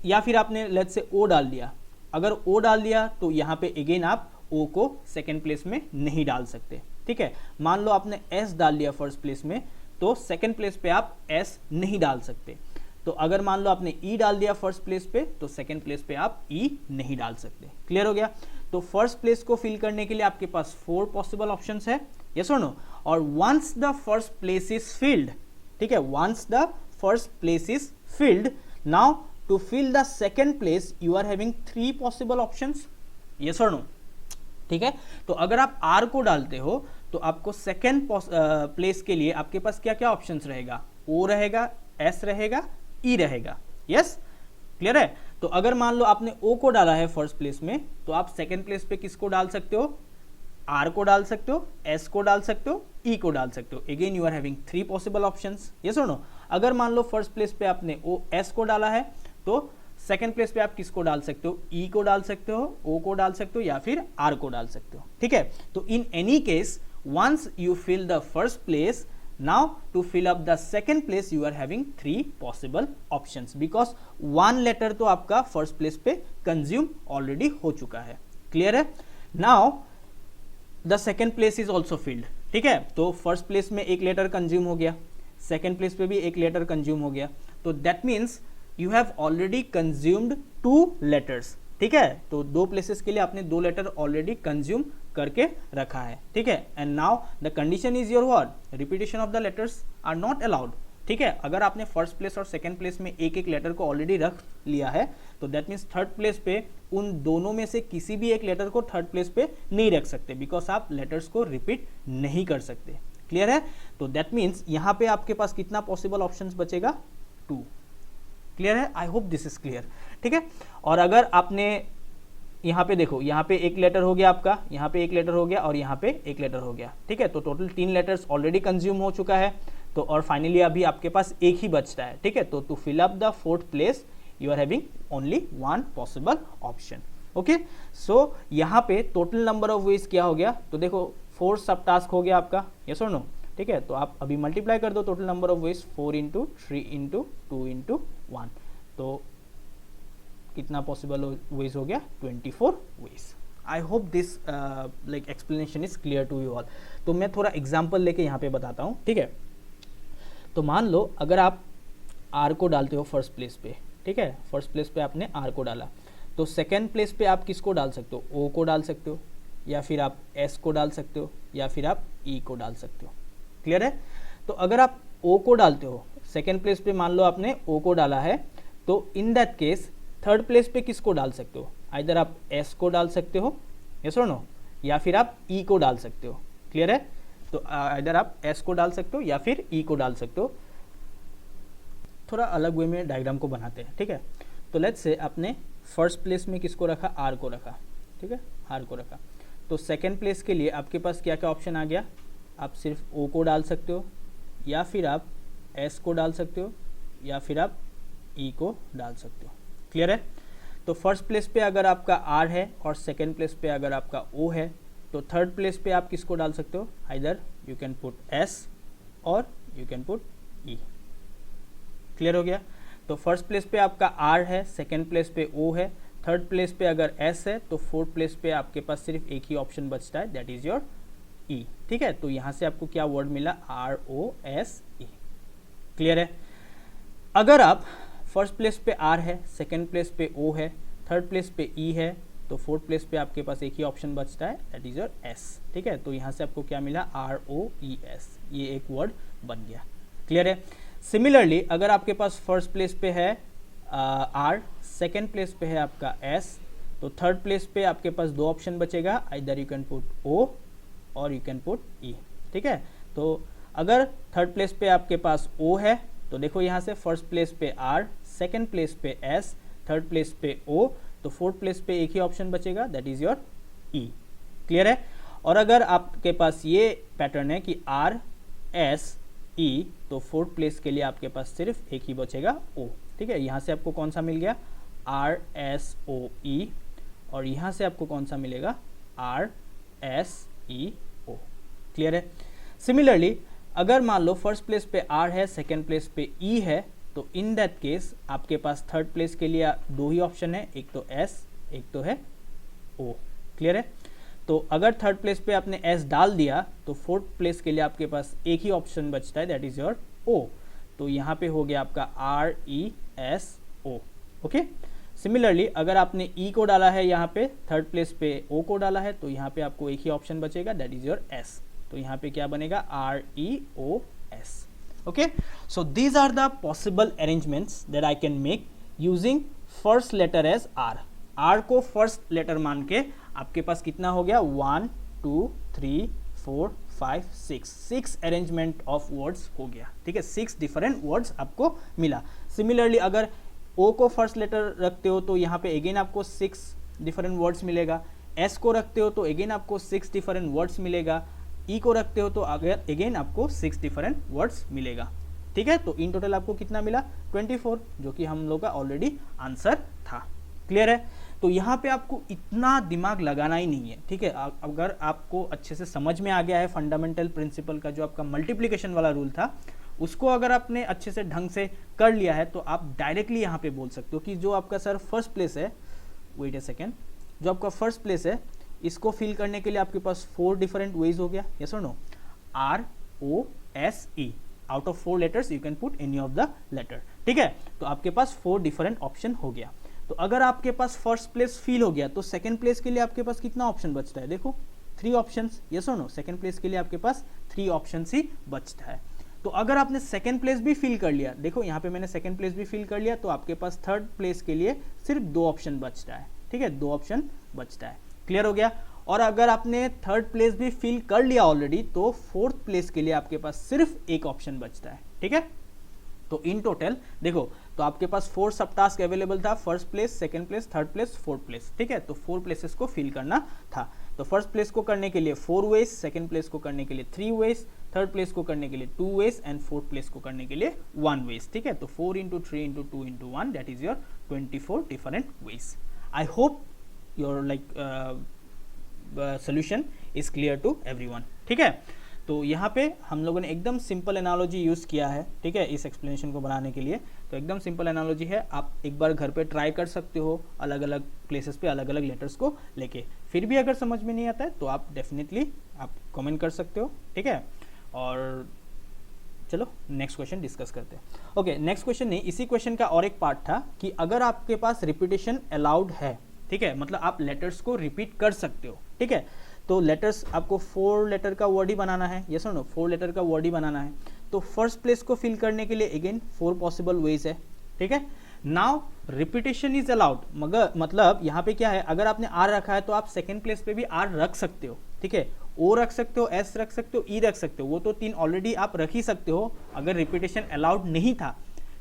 या फिर आपने लेट्स से ओ डाल दिया, अगर ओ डाल दिया तो यहाँ पे अगेन आप ओ को सेकेंड प्लेस में नहीं डाल सकते, ठीक है। मान लो आपने एस डाल दिया फर्स्ट प्लेस में तो सेकेंड प्लेस पे आप एस नहीं डाल सकते। तो अगर मान लो आपने ई डाल दिया फर्स्ट प्लेस पे तो सेकेंड प्लेस पे आप ई नहीं डाल सकते, क्लियर हो गया। तो फर्स्ट प्लेस को फिल करने के लिए आपके पास 4 पॉसिबल ऑप्शंस है, यस और नो। और once the first place is filled, ठीक है, once the first place is filled, now to fill the second place you are having 3 possible options, yes और नो, ठीक है। तो अगर आप आर को डालते हो तो आपको सेकेंड प्लेस के लिए आपके पास क्या क्या ऑप्शंस रहेगा, ओ रहेगा, एस रहेगा, ई रहेगा, यस, क्लियर है। तो अगर मान लो आपने ओ को डाला है फर्स्ट प्लेस में तो आप सेकेंड प्लेस पे किसको डाल सकते हो, आर को डाल सकते हो, एस को डाल सकते हो, ई को डाल सकते हो। Again you are having 3 possible options, yes और नो। अगर मान लो फर्स्ट प्लेस पे आपने ओ एस को डाला है तो सेकेंड प्लेस पे आप किसको डाल सकते हो, ई को डाल सकते हो, ओ को डाल सकते हो, या फिर आर को डाल सकते हो, ठीक है। तो in any case once you fill the first place, now to fill up the second place you are having 3 possible options because 1 letter तो आपका first place पे consume already हो चुका है, क्लियर है। now the second place is also filled, ठीक है। तो फर्स्ट प्लेस में एक लेटर कंज्यूम हो गया, सेकेंड प्लेस पे भी एक लेटर कंज्यूम हो गया, तो that means you have already consumed 2 letters, ठीक है, तो 2 प्लेसेस के लिए आपने 2 लेटर ऑलरेडी कंज्यूम करके रखा है, ठीक है। And now the condition is your what, repetition of the letters are not allowed, ठीक है। अगर आपने फर्स्ट प्लेस और सेकंड प्लेस में एक एक लेटर को ऑलरेडी रख लिया है तो दैट मीन्स थर्ड प्लेस पे उन दोनों में से किसी भी एक लेटर को थर्ड प्लेस पे नहीं रख सकते, बिकॉज आप लेटर्स को रिपीट नहीं कर सकते। क्लियर है? तो दैट मीन्स यहाँ पे आपके पास कितना पॉसिबल ऑप्शंस बचेगा, 2। क्लियर है? I hope this is clear, ठीक है। और अगर आपने यहाँ पे देखो, यहाँ पे एक लेटर हो गया आपका, यहाँ पे एक लेटर हो गया और यहाँ पे एक लेटर हो गया, ठीक है, तो टोटल 3 लेटर्स ऑलरेडी कंज्यूम हो चुका है। तो और फाइनली अभी आपके पास एक ही बचता है, ठीक है। तो to fill up the 4th place you are having only 1 possible option. Okay, so यहाँ पे टोटल नंबर ऑफ वेज क्या हो गया, तो देखो 4 सब टास्क हो गया आपका, यस और नो, ठीक है। तो आप अभी मल्टीप्लाई कर दो टोटल नंबर ऑफ वेज, 4 × 3 × 2 × 1, तो कितना पॉसिबल वेज हो गया, 24 ways. I hope this like explanation is clear to you all. तो मैं थोड़ा एग्जाम्पल लेके यहाँ पे बताता हूँ, ठीक है। तो मान लो अगर आप आर को डालते हो फर्स्ट प्लेस पे, ठीक है, फर्स्ट प्लेस पे आपने आर को डाला, तो सेकेंड प्लेस पे आप किसको डाल सकते हो, ओ को डाल सकते हो, या फिर आप एस को डाल सकते हो, या फिर आप ई को डाल सकते हो। क्लियर है? तो अगर आप ओ को डालते हो सेकेंड प्लेस पे, मान लो आपने ओ को डाला है, तो in that case third place पे किसको डाल सकते हो, आइदर आप एस को डाल सकते हो, यस और नो, या फिर आप ई को डाल सकते हो। क्लियर है? तो आइदर आप एस को डाल सकते हो या फिर ई को डाल सकते हो। थोड़ा अलग वे में डायग्राम को बनाते हैं, ठीक है। तो लेट्स से आपने फर्स्ट प्लेस में किसको रखा, आर को रखा, ठीक है, आर को रखा। तो सेकेंड प्लेस के लिए आपके पास क्या क्या ऑप्शन आ गया, आप सिर्फ ओ को डाल सकते हो, या फिर आप एस को डाल सकते हो, या फिर आप ई को डाल सकते हो। क्लियर है? तो फर्स्ट प्लेस पे अगर आपका आर है और सेकेंड प्लेस पे अगर आपका ओ है, तो थर्ड प्लेस पे आप किसको डाल सकते हो, either you can put S और you can put E. Clear हो गया? तो फर्स्ट प्लेस पे आपका आर है, सेकेंड प्लेस पे ओ है, थर्ड प्लेस पे अगर एस है, तो फोर्थ प्लेस पे आपके पास सिर्फ एक ही ऑप्शन बचता है, दैट इज योर ई। ठीक है, तो यहां से आपको क्या वर्ड मिला, R O S E. Clear है? अगर आप फर्स्ट प्लेस पे आर है, सेकेंड प्लेस पे ओ है, थर्ड प्लेस पे ई है, तो फोर्थ प्लेस पे आपके पास एक ही ऑप्शन बचता है, दैट इज योर एस। ठीक है, तो यहां से आपको क्या मिला, आर ओ ई एस, ये एक वर्ड बन गया। क्लियर है? सिमिलरली अगर आपके पास फर्स्ट प्लेस पे है आर, सेकेंड प्लेस पे है आपका एस, तो थर्ड प्लेस पे आपके पास दो ऑप्शन बचेगा, आइदर यू कैन पुट ओ और यू कैन पुट ई। ठीक है, तो अगर थर्ड प्लेस पे आपके पास ओ है, तो देखो यहाँ से फर्स्ट प्लेस पे आर, सेकेंड प्लेस पे एस, थर्ड प्लेस पे ओ, तो फोर्थ प्लेस पे एक ही ऑप्शन बचेगा, that is your E. Clear है? और अगर आपके पास ये पैटर्न है कि आर एस ई, तो फोर्थ प्लेस के लिए आपके पास सिर्फ एक ही बचेगा, ओ। ठीक है, यहाँ से आपको कौन सा मिल गया, आर एस ओ ई, और यहाँ से आपको कौन सा मिलेगा, आर एस ई ओ। क्लियर है? सिमिलरली अगर मान लो फर्स्ट प्लेस पे आर है, सेकेंड प्लेस पे ई है, तो इन दैट केस आपके पास थर्ड प्लेस के लिए दो ही ऑप्शन है, एक तो एस, एक तो है ओ। क्लियर है? तो अगर थर्ड प्लेस पे आपने एस डाल दिया, तो फोर्थ प्लेस के लिए आपके पास एक ही ऑप्शन बचता है, दैट इज योर ओ। तो यहाँ पे हो गया आपका R E S O. Okay, similarly अगर आपने ई को डाला है यहाँ पे, थर्ड प्लेस पे ओ को डाला है, तो यहाँ पे आपको एक ही ऑप्शन बचेगा, दैट इज योर एस। तो यहाँ पे क्या बनेगा, R E O S. Okay, so these are the possible arrangements that I can make using first letter as R. R को first letter मान के आपके पास कितना हो गया, 1 2 3 4 5 6 अरेंजमेंट ऑफ वर्ड्स हो गया। ठीक है, 6 डिफरेंट वर्ड्स आपको मिला। सिमिलरली अगर O को फर्स्ट लेटर रखते हो, तो यहाँ पे अगेन आपको 6 डिफरेंट वर्ड्स मिलेगा। S को रखते हो तो अगेन आपको 6 डिफरेंट वर्ड्स मिलेगा। ई को रखते हो तो अगेन आपको 6 डिफरेंट वर्ड्स मिलेगा। ठीक है, तो इन टोटल आपको कितना मिला, 24, जो कि हम लोग का ऑलरेडी आंसर था। क्लियर है? तो यहाँ पे आपको इतना दिमाग लगाना ही नहीं है। ठीक है, अगर आपको अच्छे से समझ में आ गया है फंडामेंटल प्रिंसिपल का, जो आपका मल्टीप्लिकेशन वाला रूल था, उसको अगर आपने अच्छे से ढंग से कर लिया है, तो आप डायरेक्टली यहाँ पे बोल सकते हो कि जो आपका सर फर्स्ट प्लेस है, वेट ए सेकेंड, जो आपका फर्स्ट प्लेस है, इसको फिल करने के लिए आपके पास 4 डिफरेंट वेज हो गया, यस और no, R O S E. Out of 4 letters you can put any of the letter, ठीक है। तो आपके पास 4 डिफरेंट ऑप्शन हो गया। तो अगर आपके पास फर्स्ट प्लेस फिल हो गया तो सेकंड प्लेस के लिए आपके पास कितना ऑप्शन बचता है, देखो 3 ऑप्शंस, यस और नो। सेकंड प्लेस के लिए आपके पास 3 ऑप्शंस ही बचता है। तो अगर आपने सेकंड प्लेस भी फिल कर लिया, देखो यहाँ पे मैंने सेकंड प्लेस भी फिल कर लिया, तो आपके पास थर्ड प्लेस के लिए सिर्फ 2 ऑप्शन बचता है, ठीक है, 2 ऑप्शन बचता है। क्लियर हो गया। और अगर आपने थर्ड प्लेस भी फिल कर लिया ऑलरेडी, तो फोर्थ प्लेस के लिए आपके पास सिर्फ 1 ऑप्शन बचता है, ठीक है। तो इन टोटल देखो, तो आपके पास 4 सब टास्क अवेलेबल था, first place, second place, third place, fourth place, ठीक है। तो 4 प्लेसेस को फिल करना था। तो फर्स्ट प्लेस को करने के लिए 4 वेज, सेकंड प्लेस को करने के लिए 3 वेज, थर्ड प्लेस को करने के लिए 2 वेज एंड फोर्थ प्लेस को करने के लिए 1 वेज, ठीक है। तो 4 into 3 into 2 into 1 that is your 24 different ways. I hope your like solution is clear to everyone, ठीक है। तो यहाँ पे हम लोगों ने एकदम सिंपल एनालॉजी यूज़ किया है, ठीक है, इस एक्सप्लेनेशन को बनाने के लिए। तो एकदम सिंपल एनालॉजी है, आप एक बार घर पे ट्राई कर सकते हो अलग अलग प्लेसेस पे अलग अलग लेटर्स को लेके। फिर भी अगर समझ में नहीं आता है तो आप डेफिनेटली आप कमेंट कर सकते हो, ठीक है। और चलो नेक्स्ट क्वेश्चन डिस्कस करते हैं। ओके, नेक्स्ट क्वेश्चन नहीं, इसी क्वेश्चन का और एक पार्ट था कि अगर आपके पास रिपीटेशन अलाउड है, ठीक है, मतलब आप लेटर्स को रिपीट कर सकते हो, ठीक है। तो लेटर्स आपको 4 लेटर का वर्ड ही बनाना है, यस और नो, 4 लेटर का वर्ड ही बनाना है। तो फर्स्ट प्लेस को फिल करने के लिए अगेन 4 पॉसिबल वेज है, ठीक है। नाउ रिपीटेशन इज अलाउड, मगर मतलब यहाँ पे क्या है, अगर आपने आर रखा है तो आप सेकेंड प्लेस पे भी आर रख सकते हो, ठीक है। ओ रख सकते हो, एस रख सकते हो, ई रख सकते हो, वो तो 3 ऑलरेडी आप रख ही सकते हो अगर रिपीटेशन अलाउड नहीं था।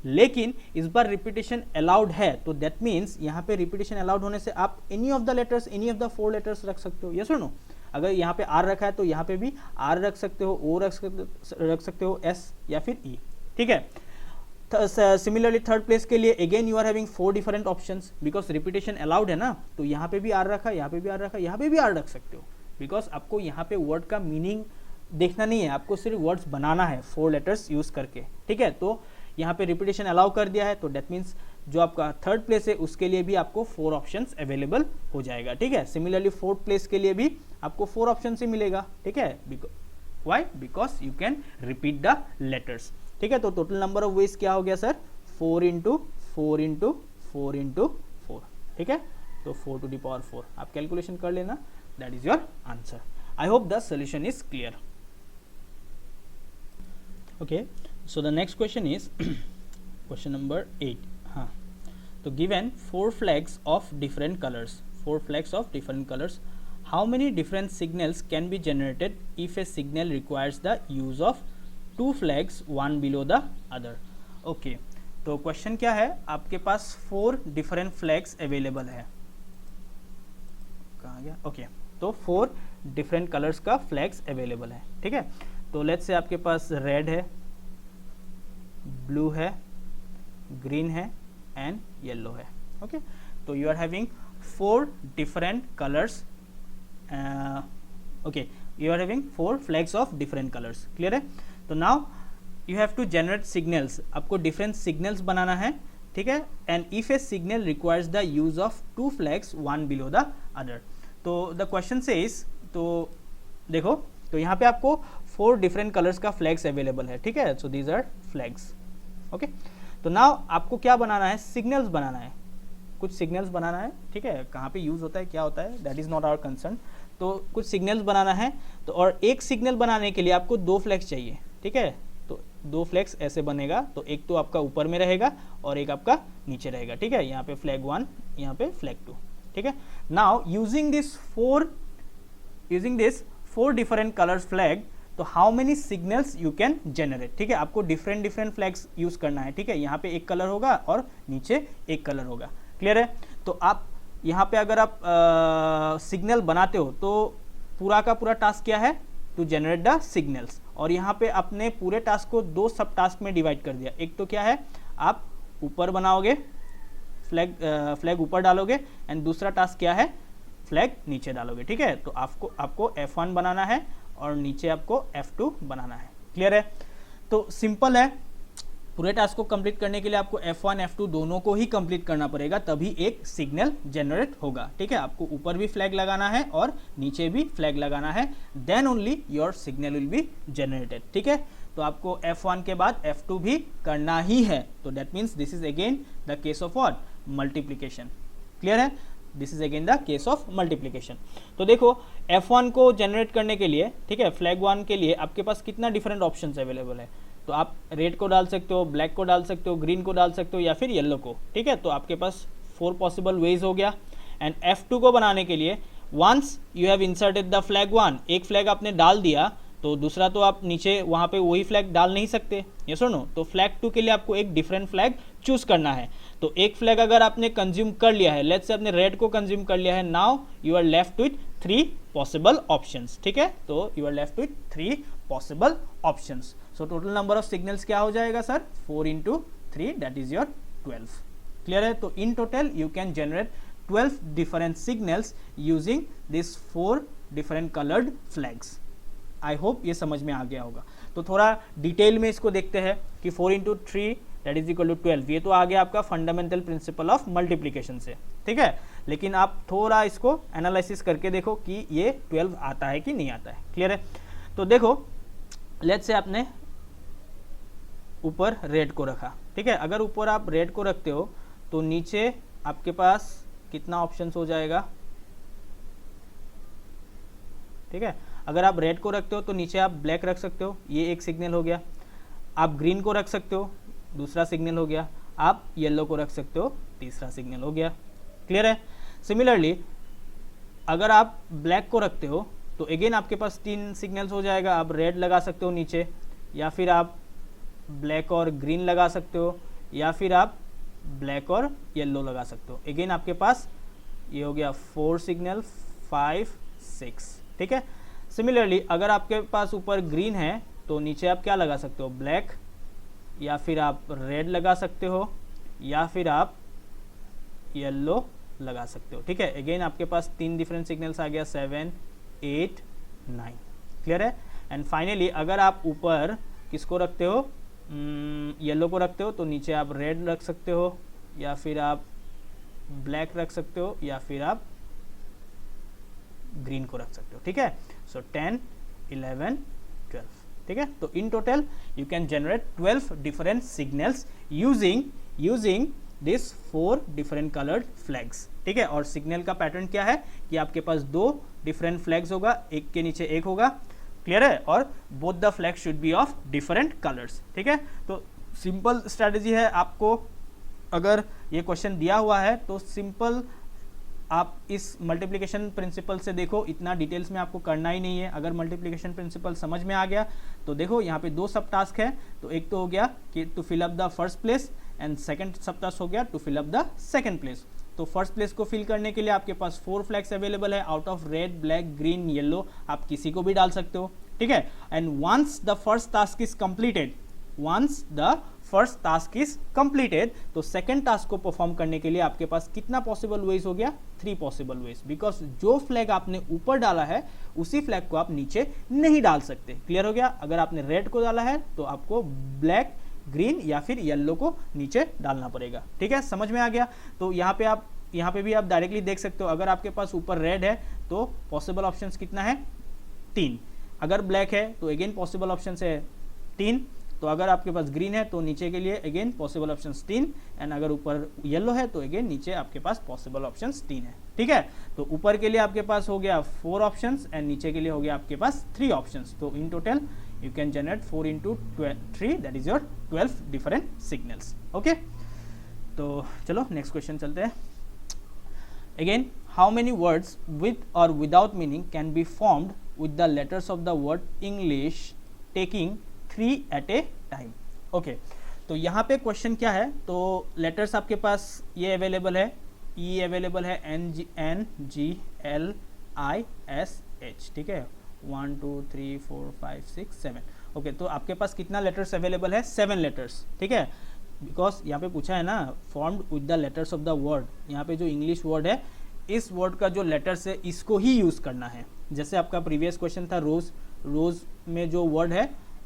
लेकिन इस बार रिपीटेशन अलाउड है, तो दैट मीन्स यहाँ पे रिपीटेशन अलाउड होने से आप any of the letters, any of the 4 letters रख सकते हो, यस और नो। अगर यहाँ पे आर रखा है तो यहाँ पे भी आर रख सकते हो, ओ रख सकते हो, एस या फिर ई, ठीक है। सिमिलरली थर्ड प्लेस के लिए again you are having 4 different options, because repetition allowed है ना, तो यहाँ पे भी आर रखा, यहाँ पे भी आर रखा, यहाँ पे भी आर रख सकते हो, बिकॉज आपको यहाँ पे वर्ड का मीनिंग देखना नहीं है, आपको सिर्फ वर्ड्स बनाना है 4 लेटर्स यूज करके, ठीक है। तो यहाँ पे रिपीटेशन अलाउ कर दिया है, तो डेट मीन्स जो आपका थर्ड प्लेस है उसके लिए भी आपको 4 ऑप्शंस अवेलेबल हो जाएगा, ठीक है। सिमिलरली फोर्थ प्लेस के लिए भी आपको 4 ऑप्शन ही मिलेगा, ठीक है। Why? Because you can repeat the letters, ठीक है। तो टोटल नंबर ऑफ वेज क्या हो गया सर? 4 इंटू 4 इंटू 4 इंटू 4, ठीक है। तो 4 टू द पावर 4 आप कैलकुलेशन कर लेना, that is your answer. I hope the solution is clear. Okay, so the next question is question number 8. हाँ, तो given 4 flags of different colors, 4 flags of different colors, how many different signals can be generated if a signal requires the use of 2 flags one below the other? Okay, तो question क्या है, आपके पास 4 different flags available है, कहाँ गया? Okay, तो 4 different colours का फ्लैग्स अवेलेबल है, ठीक है। तो लेट्स से आपके पास रेड है, ब्लू है, ग्रीन है एंड येलो है, ओके। तो you are having 4 different colours, okay, you are having 4 flags of different colours, clear है। तो now you have to generate signals, आपको डिफरेंट सिग्नल्स बनाना है, ठीक है। And if a signal requires the use of 2 फ्लैग्स one below the other, तो the question says, तो देखो, तो यहाँ पे आपको 4 डिफरेंट कलर्स का फ्लैग्स अवेलेबल है, ठीक है। So these are flags, okay. तो नाउ आपको क्या बनाना है, सिग्नल्स बनाना है, कुछ सिग्नल्स बनाना है, ठीक है। कहाँ पे यूज होता है, क्या होता है, that is not our concern. तो कुछ सिग्नल्स बनाना है, तो और एक सिग्नल बनाने के लिए आपको 2 फ्लैग्स चाहिए, ठीक है। तो 2 फ्लैग्स ऐसे बनेगा, तो एक तो आपका ऊपर में रहेगा और एक आपका नीचे रहेगा, ठीक है। यहाँ पे फ्लैग 1, यहाँ पे फ्लैग 2, ठीक है। Now using this 4 different colours flag, तो how many signals you can generate, ठीक है। आपको डिफरेंट फ्लैग्स यूज करना है, ठीक है। यहाँ पे एक कलर होगा और नीचे एक कलर होगा, क्लियर है। तो आप यहाँ पे अगर आप सिग्नल बनाते हो तो पूरा का पूरा टास्क क्या है, टू जनरेट द सिग्नल्स। और यहाँ पे अपने पूरे टास्क को 2 सब टास्क में डिवाइड कर दिया। एक तो क्या है, आप ऊपर बनाओगे, फ्लैग ऊपर डालोगे, एंड दूसरा टास्क क्या है, फ्लैग नीचे डालोगे, ठीक है। तो आपको F1 बनाना है और नीचे आपको F2 बनाना है, क्लियर है। तो सिंपल है, पूरे टास्क को कंप्लीट करने के लिए आपको F1 F2 दोनों को ही कंप्लीट करना पड़ेगा, तभी एक सिग्नल जनरेट होगा, ठीक है। आपको ऊपर भी फ्लैग लगाना है और नीचे भी फ्लैग लगाना है, then only your signal will be generated, ठीक है। तो आपको F1 के बाद F2 भी करना ही है। तो that means this is again the case of what, multiplication. Clear है, this is again the case of multiplication. तो देखो F1 को जनरेट करने के लिए, ठीक है, फ्लैग 1 के लिए आपके पास कितना डिफरेंट ऑप्शंस अवेलेबल है। तो आप रेड को डाल सकते हो, ब्लैक को डाल सकते हो, ग्रीन को डाल सकते हो या फिर येलो को, ठीक है। तो आपके पास 4 पॉसिबल वेज हो गया। एंड F2 को बनाने के लिए once you have inserted the flag 1, एक फ्लैग आपने डाल दिया तो दूसरा तो आप नीचे वहाँ पे वही फ्लैग डाल नहीं सकते, यस और नो। तो फ्लैग 2 के लिए आपको एक डिफरेंट फ्लैग चूज करना है। तो एक फ्लैग अगर आपने कंज्यूम कर लिया है, लेट्स से आपने रेड को कंज्यूम कर लिया है, now you are left with 3 possible options, ठीक है। तो you are left with 3 possible options. So total number of signals क्या हो जाएगा sir, 4 into 3 that is your 12। Clear है। तो in total you can generate 12 different signals using this 4 different coloured flags. I hope ये समझ में आ गया होगा। तो थोड़ा डिटेल में इसको देखते हैं कि 4 into 3 that is equal to 12। ये तो आ गया आपका फंडामेंटल प्रिंसिपल ऑफ मल्टीप्लीकेशन से, ठीक है। लेकिन आप थोड़ा इसको एनालिसिस करके देखो कि ये 12 आता है कि नहीं आता है। क्लियर है। तो देखो लेट्स से आपने ऊपर रेड को रखा, ठीक है। अगर ऊपर आप रेड को रखते हो तो नीचे आपके पास कितना ऑप्शंस हो जाएगा, ठीक है। अगर आप रेड को रखते हो तो नीचे आप ब्लैक रख सकते हो, ये एक सिग्नल हो गया। आप ग्रीन को रख सकते हो, दूसरा सिग्नल हो गया। आप येलो को रख सकते हो, तीसरा सिग्नल हो गया। क्लियर है। सिमिलरली अगर आप ब्लैक को रखते हो तो अगेन आपके पास 3 सिग्नल्स हो जाएगा। आप रेड लगा सकते हो नीचे, या फिर आप ब्लैक और ग्रीन लगा सकते हो, या फिर आप ब्लैक और येलो लगा सकते हो। अगेन आपके पास ये हो गया 4 सिग्नल, 5, 6, ठीक है। सिमिलरली अगर आपके पास ऊपर ग्रीन है तो नीचे आप क्या लगा सकते हो, ब्लैक, या फिर आप रेड लगा सकते हो, या फिर आप येलो लगा सकते हो, ठीक है। अगेन आपके पास 3 डिफरेंट सिग्नल्स आ गया, 7, 8, 9। क्लियर है। एंड फाइनली अगर आप ऊपर किसको रखते हो, येलो को रखते हो तो नीचे आप रेड रख सकते हो, या फिर आप ब्लैक रख सकते हो, या फिर आप ग्रीन को रख सकते हो, ठीक है। सो 10, 11, 12, ठीक है। तो in total you can generate 12 different signals using this 4 different coloured flags, ठीक है। और सिग्नल का पैटर्न क्या है कि आपके पास 2 डिफरेंट फ्लैग्स होगा, एक के नीचे एक होगा। क्लियर है। और both the flags should be of different colours, ठीक है। तो सिंपल स्ट्रैटेजी है। आपको अगर ये क्वेश्चन दिया हुआ है तो सिंपल आप इस मल्टीप्लिकेशन प्रिंसिपल से देखो, इतना डिटेल्स में आपको करना ही नहीं है। अगर मल्टीप्लिकेशन प्रिंसिपल समझ में आ गया तो देखो यहाँ पे 2 सब टास्क है। तो एक तो हो गया कि to fill up the first place, and second sub task हो गया to fill up the second place. तो फर्स्ट प्लेस को फिल करने के लिए आपके पास 4 फ्लैग्स अवेलेबल है। Out of red, black, green, yellow आप किसी को भी डाल सकते हो, ठीक है। And once the first task is completed, तो सेकंड टास्क को परफॉर्म करने के लिए आपके पास कितना पॉसिबल वेज हो गया, 3 पॉसिबल वेज। बिकॉज जो फ्लैग आपने ऊपर डाला है उसी फ्लैग को आप नीचे नहीं डाल सकते। क्लियर हो गया। अगर आपने रेड को डाला है तो आपको ब्लैक, ग्रीन या फिर येलो को नीचे डालना पड़ेगा, ठीक है। समझ में आ गया। तो यहाँ पे भी आप डायरेक्टली देख सकते हो। अगर आपके पास ऊपर रेड है तो पॉसिबल ऑप्शंस कितना है, 3। अगर ब्लैक है तो अगेन पॉसिबल ऑप्शन है 3। तो अगर आपके पास ग्रीन है तो नीचे के लिए अगेन पॉसिबल ऑप्शंस 3, एंड अगर ऊपर येलो है तो अगेन नीचे आपके पास पॉसिबल ऑप्शंस 3 है, ठीक है। तो ऊपर के लिए आपके पास हो गया 4 ऑप्शंस, एंड नीचे के लिए हो गया आपके पास 3 ऑप्शंस। तो in total you can generate 4 into 3 that is your 12 different signals. Okay, तो चलो नेक्स्ट क्वेश्चन चलते हैं। Again, how many words with or without meaning can be formed with the letters of the word English taking 3 at a time? Okay, तो यहाँ पे question क्या है, तो लेटर्स आपके पास ये अवेलेबल है, E अवेलेबल है, N G L I S H, ठीक है। 1 2 3 4 5 6 7। ओके, तो आपके पास कितना लेटर्स अवेलेबल है, 7 लेटर्स, ठीक है। बिकॉज यहाँ पे पूछा है ना formed with the letters of the word. यहाँ पे जो इंग्लिश वर्ड है, इस वर्ड का जो लेटर्स है इसको ही यूज करना है। जैसे आपका प्रीवियस क्वेश्चन था रोज में जो वर्ड है,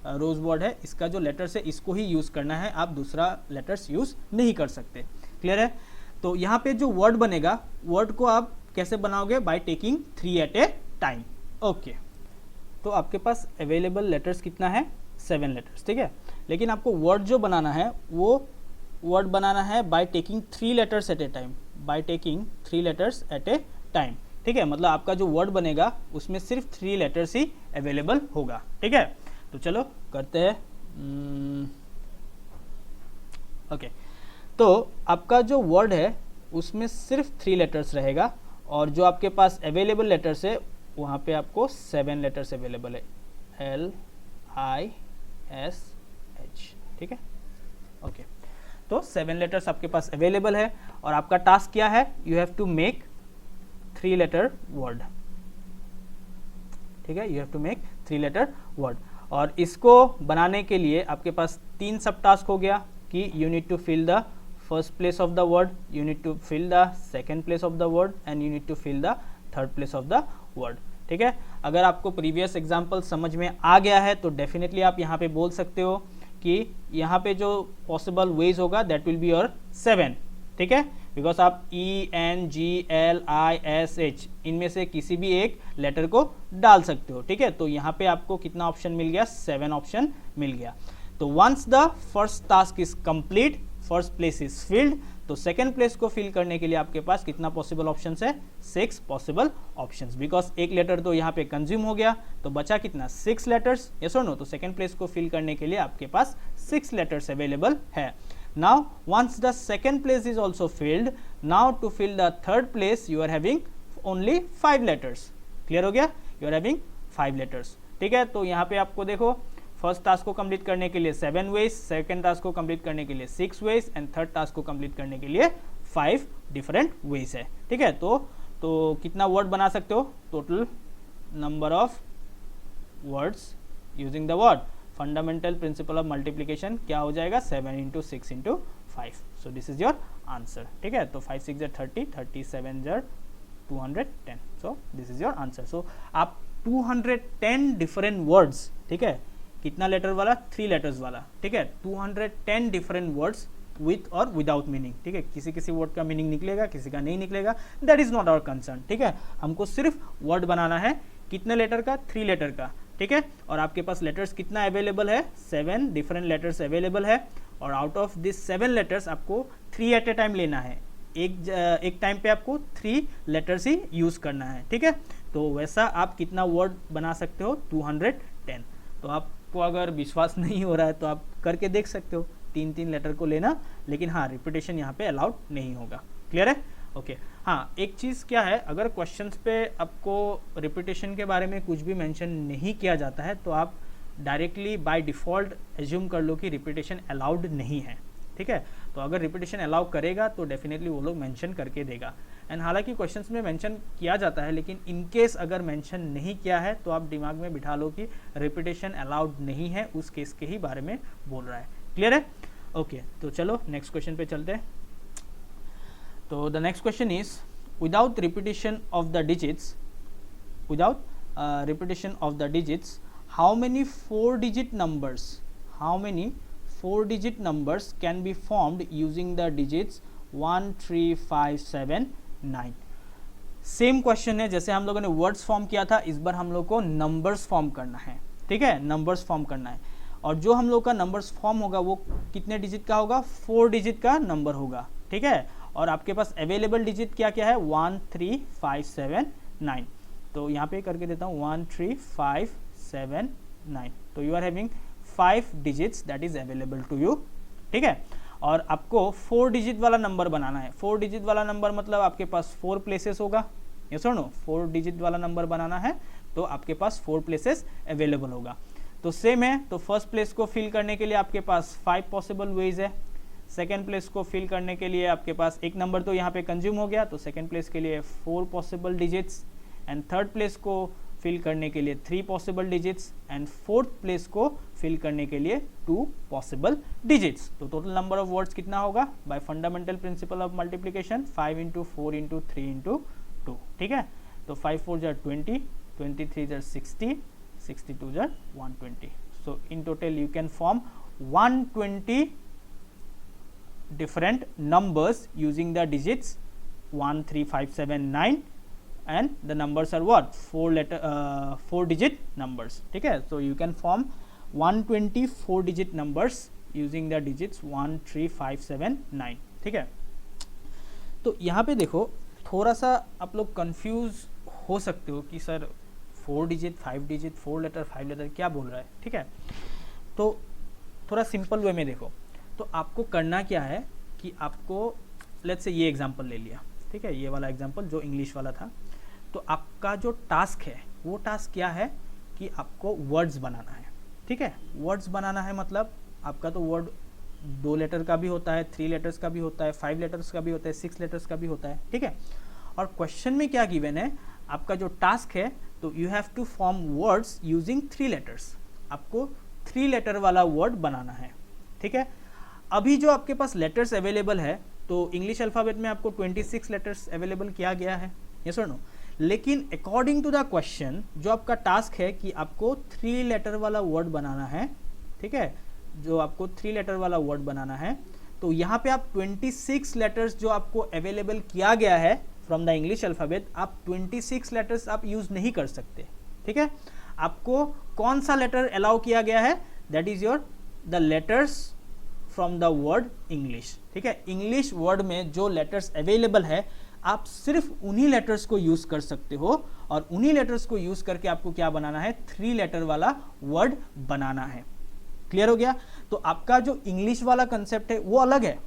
रोज वर्ड है, इसका जो लेटर्स है इसको ही यूज करना है, आप दूसरा लेटर्स यूज नहीं कर सकते। क्लियर है। तो यहाँ पे जो वर्ड बनेगा, वर्ड को आप कैसे बनाओगे, by taking 3 at a time. Okay, तो आपके पास अवेलेबल लेटर्स कितना है, 7 लेटर्स, ठीक है। लेकिन आपको वर्ड जो बनाना है वो वर्ड बनाना है by taking 3 letters eight A time, by taking 3 letters eight A time, ठीक है। मतलब आपका जो वर्ड बनेगा उसमें सिर्फ 3 लेटर्स ही अवेलेबल होगा, ठीक है। तो चलो करते हैं। ओके, तो आपका जो वर्ड है उसमें सिर्फ 3 लेटर्स रहेगा और जो आपके पास अवेलेबल लेटर्स है वहाँ पे आपको 7 लेटर्स अवेलेबल है, LISH, ठीक है। ओके, तो 7 लेटर्स आपके पास अवेलेबल है और आपका टास्क क्या है, you have to make 3 letter word, ठीक है। You have to make 3 letter word और इसको बनाने के लिए आपके पास 3 सब टास्क हो गया कि you need to fill the first place of the word, you need to fill the second place of the word and you need to fill the third place of the word, ठीक है। अगर आपको previous example समझ में आ गया है तो definitely आप यहाँ पे बोल सकते हो कि यहाँ पे जो पॉसिबल वेज होगा दैट विल बी योर 7, ठीक है। बिकॉज आप ENGLISH इनमें से किसी भी एक लेटर को डाल सकते हो, ठीक है। तो यहाँ पे आपको कितना ऑप्शन मिल गया, 7 ऑप्शन मिल गया। तो once the first task is complete, first place is filled, तो सेकेंड प्लेस को फिल करने के लिए आपके पास कितना पॉसिबल ऑप्शंस है, 6 पॉसिबल ऑप्शंस। बिकॉज एक लेटर तो यहाँ पे कंज्यूम हो गया तो बचा कितना, 6 लेटर्स, यस और नो। तो सेकेंड प्लेस को फिल करने के लिए आपके पास 6 लेटर्स अवेलेबल है। Now once the second place is also filled, now to fill the third place you are having only 5 letters. Clear हो गया, यू आर हैविंग 5 लेटर्स, ठीक है। तो यहाँ पे आपको देखो फर्स्ट टास्क को कंप्लीट करने के लिए 7 वेज, सेकंड टास्क को कंप्लीट करने के लिए 6 वेज एंड थर्ड टास्क को कंप्लीट करने के लिए 5 डिफरेंट वेज है, ठीक है। तो कितना वर्ड बना सकते हो, total number of words using the word fundamental principle of multiplication क्या हो जाएगा, 7 into 6 into 5। So this is your answer, ठीक है। तो 5 6 30, 37 210, so this is your answer. सो आप 210 डिफरेंट वर्ड्स, ठीक है, कितना लेटर वाला, 3 लेटर्स वाला, ठीक है, 210 डिफरेंट वर्ड्स विथ और विदाउट मीनिंग, ठीक है। किसी किसी वर्ड का मीनिंग निकलेगा, किसी का नहीं निकलेगा, that is not our concern, ठीक है। हमको सिर्फ वर्ड बनाना है, कितने लेटर का, 3 लेटर का, ठीक है। और आपके पास लेटर्स कितना अवेलेबल है, 7 डिफरेंट लेटर्स अवेलेबल है और आउट ऑफ दिस 7 लेटर्स आपको 3 एट ए टाइम लेना है, एक टाइम पे आपको 3 लेटर्स ही यूज करना है, ठीक है। तो वैसा आप कितना वर्ड बना सकते हो, 210। तो आपको अगर विश्वास नहीं हो रहा है तो आप करके देख सकते हो, 3 लेटर को लेना, लेकिन हाँ रिपीटेशन यहाँ पे अलाउड नहीं होगा। क्लियर है, ओके। हाँ, एक चीज़ क्या है, अगर क्वेश्चंस पे आपको रिपीटेशन के बारे में कुछ भी मेंशन नहीं किया जाता है तो आप डायरेक्टली बाय डिफ़ॉल्ट एज्यूम कर लो कि रिपीटेशन अलाउड नहीं है, ठीक है। तो अगर रिपीटेशन अलाउ करेगा तो डेफिनेटली वो लोग मेंशन करके देगा। एंड हालांकि क्वेश्चंस में मेंशन किया जाता है, लेकिन इन केस अगर मेंशन नहीं किया है तो आप दिमाग में बिठा लो कि रिपीटेशन अलाउड नहीं है, उस केस के ही बारे में बोल रहा है। क्लियर है, ओके। तो चलो नेक्स्ट क्वेश्चन पे चलते हैं। तो the next question is without repetition of the digits, how many 4-digit numbers can be formed using the digits 1 3 5 7 9। Same question है जैसे हम लोगों ने वर्ड्स फॉर्म किया था, इस बार हम लोग को नंबर्स फॉर्म करना है, ठीक है, नंबर्स फॉर्म करना है। और जो हम लोग का नंबर्स फॉर्म होगा वो कितने डिजिट का होगा, 4 डिजिट का नंबर होगा, ठीक है। और आपके पास अवेलेबल डिजिट क्या क्या है, 1 3 5 7 9। तो यहाँ पे करके देता हूँ 1 3 5 7 9। तो you are having 5 digits that is available to you, ठीक है। और आपको 4 डिजिट वाला नंबर बनाना है। 4 डिजिट वाला नंबर मतलब आपके पास 4 प्लेसेस होगा, यस और नो। 4 डिजिट वाला नंबर बनाना है तो आपके पास 4 प्लेसेस अवेलेबल होगा। तो सेम है, तो फर्स्ट प्लेस को फिल करने के लिए आपके पास 5 पॉसिबल वेज है। सेकेंड प्लेस को फिल करने के लिए आपके पास एक नंबर तो यहाँ पे कंज्यूम हो गया, तो सेकेंड प्लेस के लिए 4 possible digits. And third place को फिल करने के लिए 3 possible digits and fourth place को फिल करने के लिए 2 पॉसिबल डिजिट्स। तो टोटल नंबर ऑफ वर्ड्स कितना होगा, bye fundamental principle of multiplication 5 into 4 into 3 into 2, ठीक है। तो 5 4 jar 20, 23 jar 60, 62 jar 120। So in total you can form 120 different numbers using the digits 1 3 5 7 9 and the numbers are what 4 digit numbers, ठीक है। so you can form 124 digit numbers using the digits 1 3 5 7 9। ठीक है, तो यहाँ पे देखो थोड़ा सा आप लोग कंफ्यूज हो सकते हो कि sir 4 digit 5 digit 4 letter 5 letter क्या बोल रहा है। ठीक है, तो थोड़ा सिंपल वे में देखो, तो आपको करना क्या है कि आपको लेट्स से ये एग्जांपल ले लिया। ठीक है, ये वाला एग्जांपल जो इंग्लिश वाला था, तो आपका जो टास्क है वो टास्क क्या है कि आपको वर्ड्स बनाना है। ठीक है, वर्ड्स बनाना है मतलब आपका तो वर्ड 2 लेटर का भी होता है, 3 लेटर्स का भी होता है, 5 लेटर्स का भी होता है, 6 लेटर्स का भी होता है। ठीक है, और क्वेश्चन में क्या गिवन है, आपका जो टास्क है तो you have to form words using 3 letters. आपको 3 लेटर वाला वर्ड बनाना है। ठीक है, अभी जो आपके पास लेटर्स अवेलेबल है, तो इंग्लिश अल्फ़ाबेट में आपको 26 लेटर्स अवेलेबल किया गया है, यस और नो। लेकिन अकॉर्डिंग टू द क्वेश्चन जो आपका टास्क है कि आपको 3 लेटर वाला वर्ड बनाना है। ठीक है, जो आपको 3 लेटर वाला वर्ड बनाना है, तो यहाँ पे आप 26 लेटर्स जो आपको अवेलेबल किया गया है फ्रॉम द इंग्लिश अल्फ़ाबेट, आप 26 लेटर्स आप यूज़ नहीं कर सकते। ठीक है, आपको कौन सा लेटर अलाउ किया गया है, that is your the letters from the word English. ठीक है, इंग्लिश वर्ड में जो लेटर्स अवेलेबल है आप सिर्फ उन्हीं लेटर्स को यूज कर सकते हो, और उन्हीं लेटर्स को यूज करके आपको क्या बनाना है, 3 लेटर वाला वर्ड बनाना है। क्लियर हो गया। तो आपका जो इंग्लिश वाला कंसेप्ट है वो अलग है।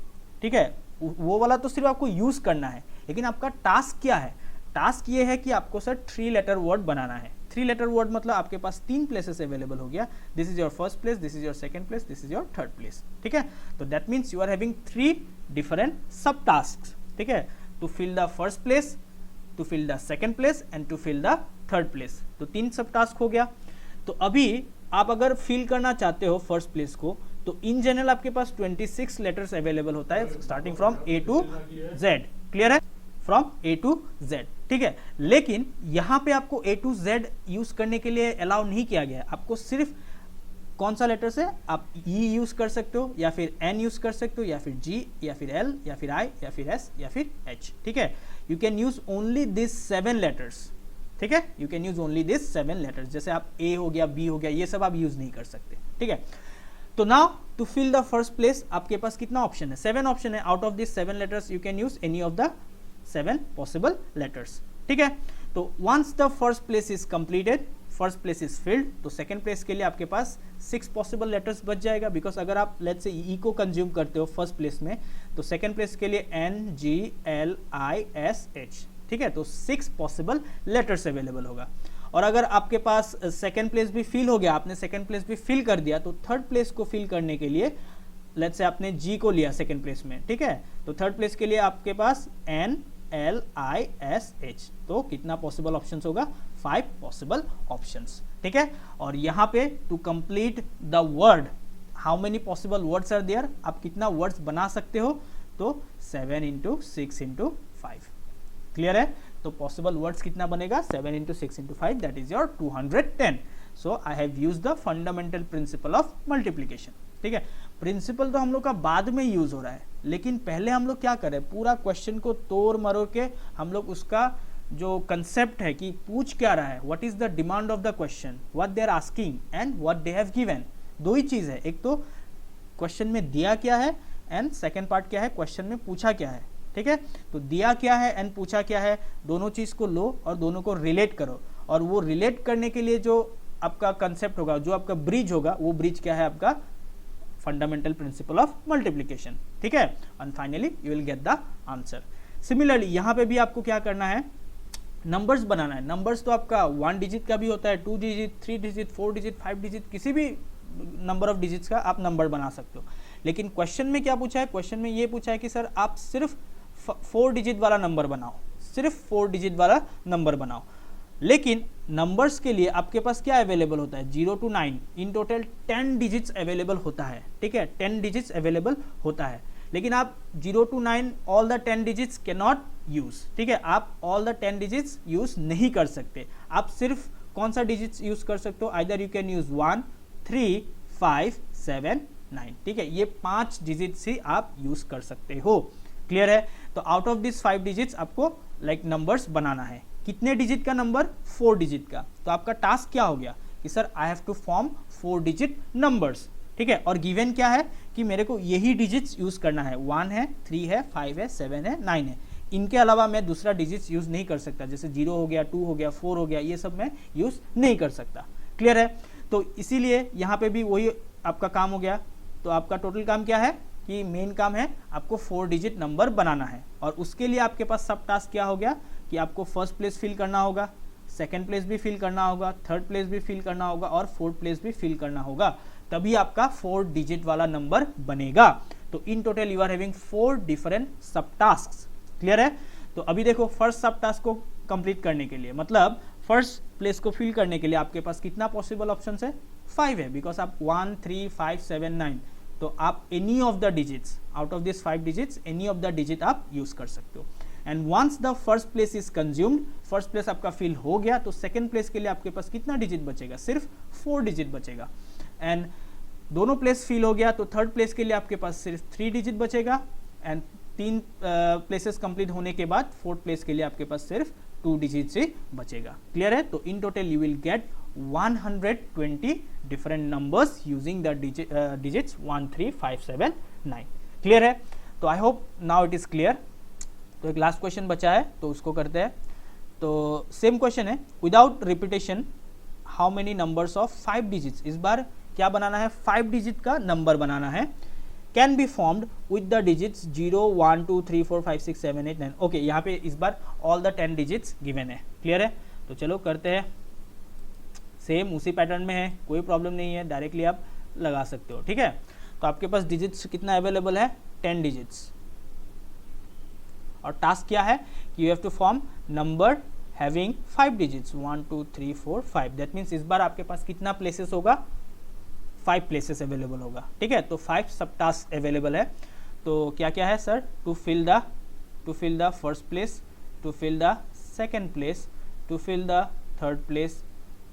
ठीक है, वो वाला तो सिर्फ आपको यूज करना है, लेकिन आपका टास्क क्या है, टास्क ये है कि आपको सर 3 लेटर वर्ड बनाना है। 3 लेटर वर्ड मतलब आपके पास 3 प्लेसेस अवेलेबल हो गया, this is your first place, this is your second place, this is your third place. ठीक है, तो that means you are having 3 different sub task. ठीक है, to fill the first place, to fill the second place and to fill the third place. तो 3 सब task हो गया। तो अभी आप अगर फिल करना चाहते हो फर्स्ट प्लेस को, तो इन जनरल आपके पास 26 लेटर्स अवेलेबल होता है starting from A to Z। Clear है, फ्रॉम A टू Z। ठीक है, लेकिन यहाँ पे आपको A टू Z यूज करने के लिए अलाउ नहीं किया गया है। आपको सिर्फ कौन सा लेटर से आप E यूज कर सकते हो, या फिर N यूज कर सकते हो, या फिर G, या फिर L, या फिर I, या फिर S, या फिर H। ठीक है, you can use only this 7 letters. ठीक है, you can use only this 7 letters. जैसे आप A हो गया, B हो गया, ये सब आप यूज नहीं कर सकते। ठीक है, तो now to fill the first place आपके पास कितना ऑप्शन है, 7 ऑप्शन है। Out of this 7 letters you can use any of the 7 possible letters. ठीक है, तो once the first place is completed, first place is filled, तो सेकंड प्लेस के लिए आपके पास 6 पॉसिबल लेटर्स बच जाएगा। बिकॉज अगर आप लेट्स से ई को कंज्यूम करते हो फर्स्ट प्लेस में, तो सेकंड प्लेस के लिए NGLISH। ठीक है, तो 6 पॉसिबल लेटर्स अवेलेबल होगा। और अगर आपके पास सेकंड प्लेस भी फिल हो गया, आपने सेकंड प्लेस भी फिल कर दिया, तो थर्ड प्लेस को फिल करने के लिए लेट्स से आपने G को लिया सेकंड प्लेस में। ठीक है, तो थर्ड प्लेस के लिए आपके पास NLISH। तो कितना पॉसिबल ऑप्शंस होगा, 5 पॉसिबल ऑप्शंस। ठीक है, और यहाँ पे to complete the word, how many possible words are there, आप कितना वर्ड्स बना सकते हो, तो 7 × 6 × 5। क्लियर है, तो पॉसिबल वर्ड्स कितना बनेगा, 7 × 6 × 5, that is your 210। So I have used the fundamental principle of multiplication. ठीक है, प्रिंसिपल तो हम लोग का बाद में यूज हो रहा है, लेकिन पहले हम लोग क्या कर रहे हैं, पूरा क्वेश्चन को तोड़ मरोड़ के हम लोग उसका जो कंसेप्ट है कि पूछ क्या रहा है, what is the demand of the question, what they are asking and what they have given. दो ही चीज है, एक तो क्वेश्चन में दिया क्या है एंड सेकेंड पार्ट क्या है, क्वेश्चन में पूछा क्या है। ठीक है, तो दिया क्या है एंड पूछा क्या है, दोनों चीज को लो और दोनों को रिलेट करो, और वो रिलेट करने के लिए जो आपका कंसेप्ट होगा, जो आपका ब्रिज होगा, वो ब्रिज क्या है, आपका फंडामेंटल प्रिंसिपल ऑफ मल्टीप्लिकेशन। ठीक है, and finally you will get the answer. Similarly यहाँ पे भी आपको क्या करना है, नंबर्स बनाना है। नंबर्स तो आपका 1 डिजिट का भी होता है, 2 डिजिट, 3 डिजिट, 4 डिजिट, 5 डिजिट, किसी भी नंबर ऑफ डिजिट्स का आप नंबर बना सकते हो। लेकिन क्वेश्चन में क्या पूछा है, क्वेश्चन में ये पूछा है कि सर आप सिर्फ 4 डिजिट वाला नंबर बनाओ, सिर्फ 4 डिजिट वाला नंबर बनाओ। लेकिन नंबर्स के लिए आपके पास क्या अवेलेबल होता है, 0 to 9, in total 10 digits available होता है। ठीक है, 10 डिजिट्स अवेलेबल होता है, लेकिन आप 0 to 9 all the 10 digits can not use. ठीक है, आप ऑल द 10 डिजिट्स यूज नहीं कर सकते। आप सिर्फ कौन सा डिजिट्स यूज कर सकते हो, आइदर यू कैन यूज 1, 3, 5, 7, 9। ठीक है, ये 5 डिजिट्स ही आप यूज कर सकते हो। क्लियर है, तो आउट ऑफ दिस 5 डिजिट्स आपको लाइक नंबर्स बनाना है। कितने डिजिट का नंबर, 4 डिजिट का। तो आपका टास्क क्या हो गया कि sir I have to form 4 digit numbers, ठीक है, और गिवन क्या है कि मेरे को यही डिजिट्स यूज करना है, 1 है, 3 है, 5 है, 7 है, 9 है, इनके अलावा मैं दूसरा डिजिट्स यूज नहीं कर सकता, जैसे 0 हो गया, 2 हो गया, 4 हो गया, ये सब मैं यूज नहीं कर सकता। क्लियर है? तो इसीलिए यहाँ पे भी वही आपका काम हो गया। तो आपका टोटल काम क्या है कि मेन काम है आपको 4 डिजिट नंबर बनाना है, और उसके लिए आपके पास सब टास्क क्या हो गया कि आपको फर्स्ट प्लेस फिल करना होगा, सेकेंड प्लेस भी फिल करना होगा, थर्ड प्लेस भी फिल करना होगा और फोर्थ प्लेस भी फिल करना होगा, तभी आपका 4 डिजिट वाला नंबर बनेगा। तो in total you are having 4 different sub task. Clear है? तो अभी देखो फर्स्ट सब टास्क को कंप्लीट करने के लिए, मतलब फर्स्ट प्लेस को फिल करने के लिए आपके पास कितना पॉसिबल ऑप्शन है? 5 है, बिकॉज आप 1, 3, 5, 7, 9, तो आप any of the digits out of this 5 digits any of the digit आप यूज कर सकते हो। And once the first place is consumed, first place आपका फिल हो गया, तो सेकंड प्लेस के लिए आपके पास कितना डिजिट बचेगा? सिर्फ 4 डिजिट बचेगा। एंड दोनों प्लेस फिल हो गया तो थर्ड प्लेस के लिए आपके पास सिर्फ 3 डिजिट बचेगा। एंड 3 प्लेसेस कंप्लीट होने के बाद फोर्थ प्लेस के लिए आपके पास सिर्फ 2 डिजिट से बचेगा। क्लियर है? तो in total you will get 120 different numbers using the digits 1, 3, 5, 7, 9। Clear है? तो I hope now it is clear. तो एक लास्ट क्वेश्चन बचा है, तो उसको करते हैं। तो सेम क्वेश्चन है, without repetition how many numbers of 5 digits, इस बार क्या बनाना है? 5 डिजिट का नंबर बनाना है, can be formed with the digits 0, 1, 2, 3, 4, 5, 6, 7, 8, 9। Okay, यहाँ पे इस बार ऑल द 10 डिजिट्स गिवन है। क्लियर है? तो चलो करते हैं, सेम उसी पैटर्न में है, कोई प्रॉब्लम नहीं है, डायरेक्टली आप लगा सकते हो। ठीक है? तो आपके पास डिजिट्स कितना अवेलेबल है? 10 डिजिट्स। और टास्क क्या है कि you have to form number having 5 digits 1, 2, 3, 4, 5। That means इस बार आपके पास कितना प्लेसेस होगा? 5 प्लेसेस अवेलेबल होगा। ठीक है? तो 5 सब टास्क अवेलेबल है। तो क्या क्या है sir? To fill the first place, to fill the second place, to fill the third place,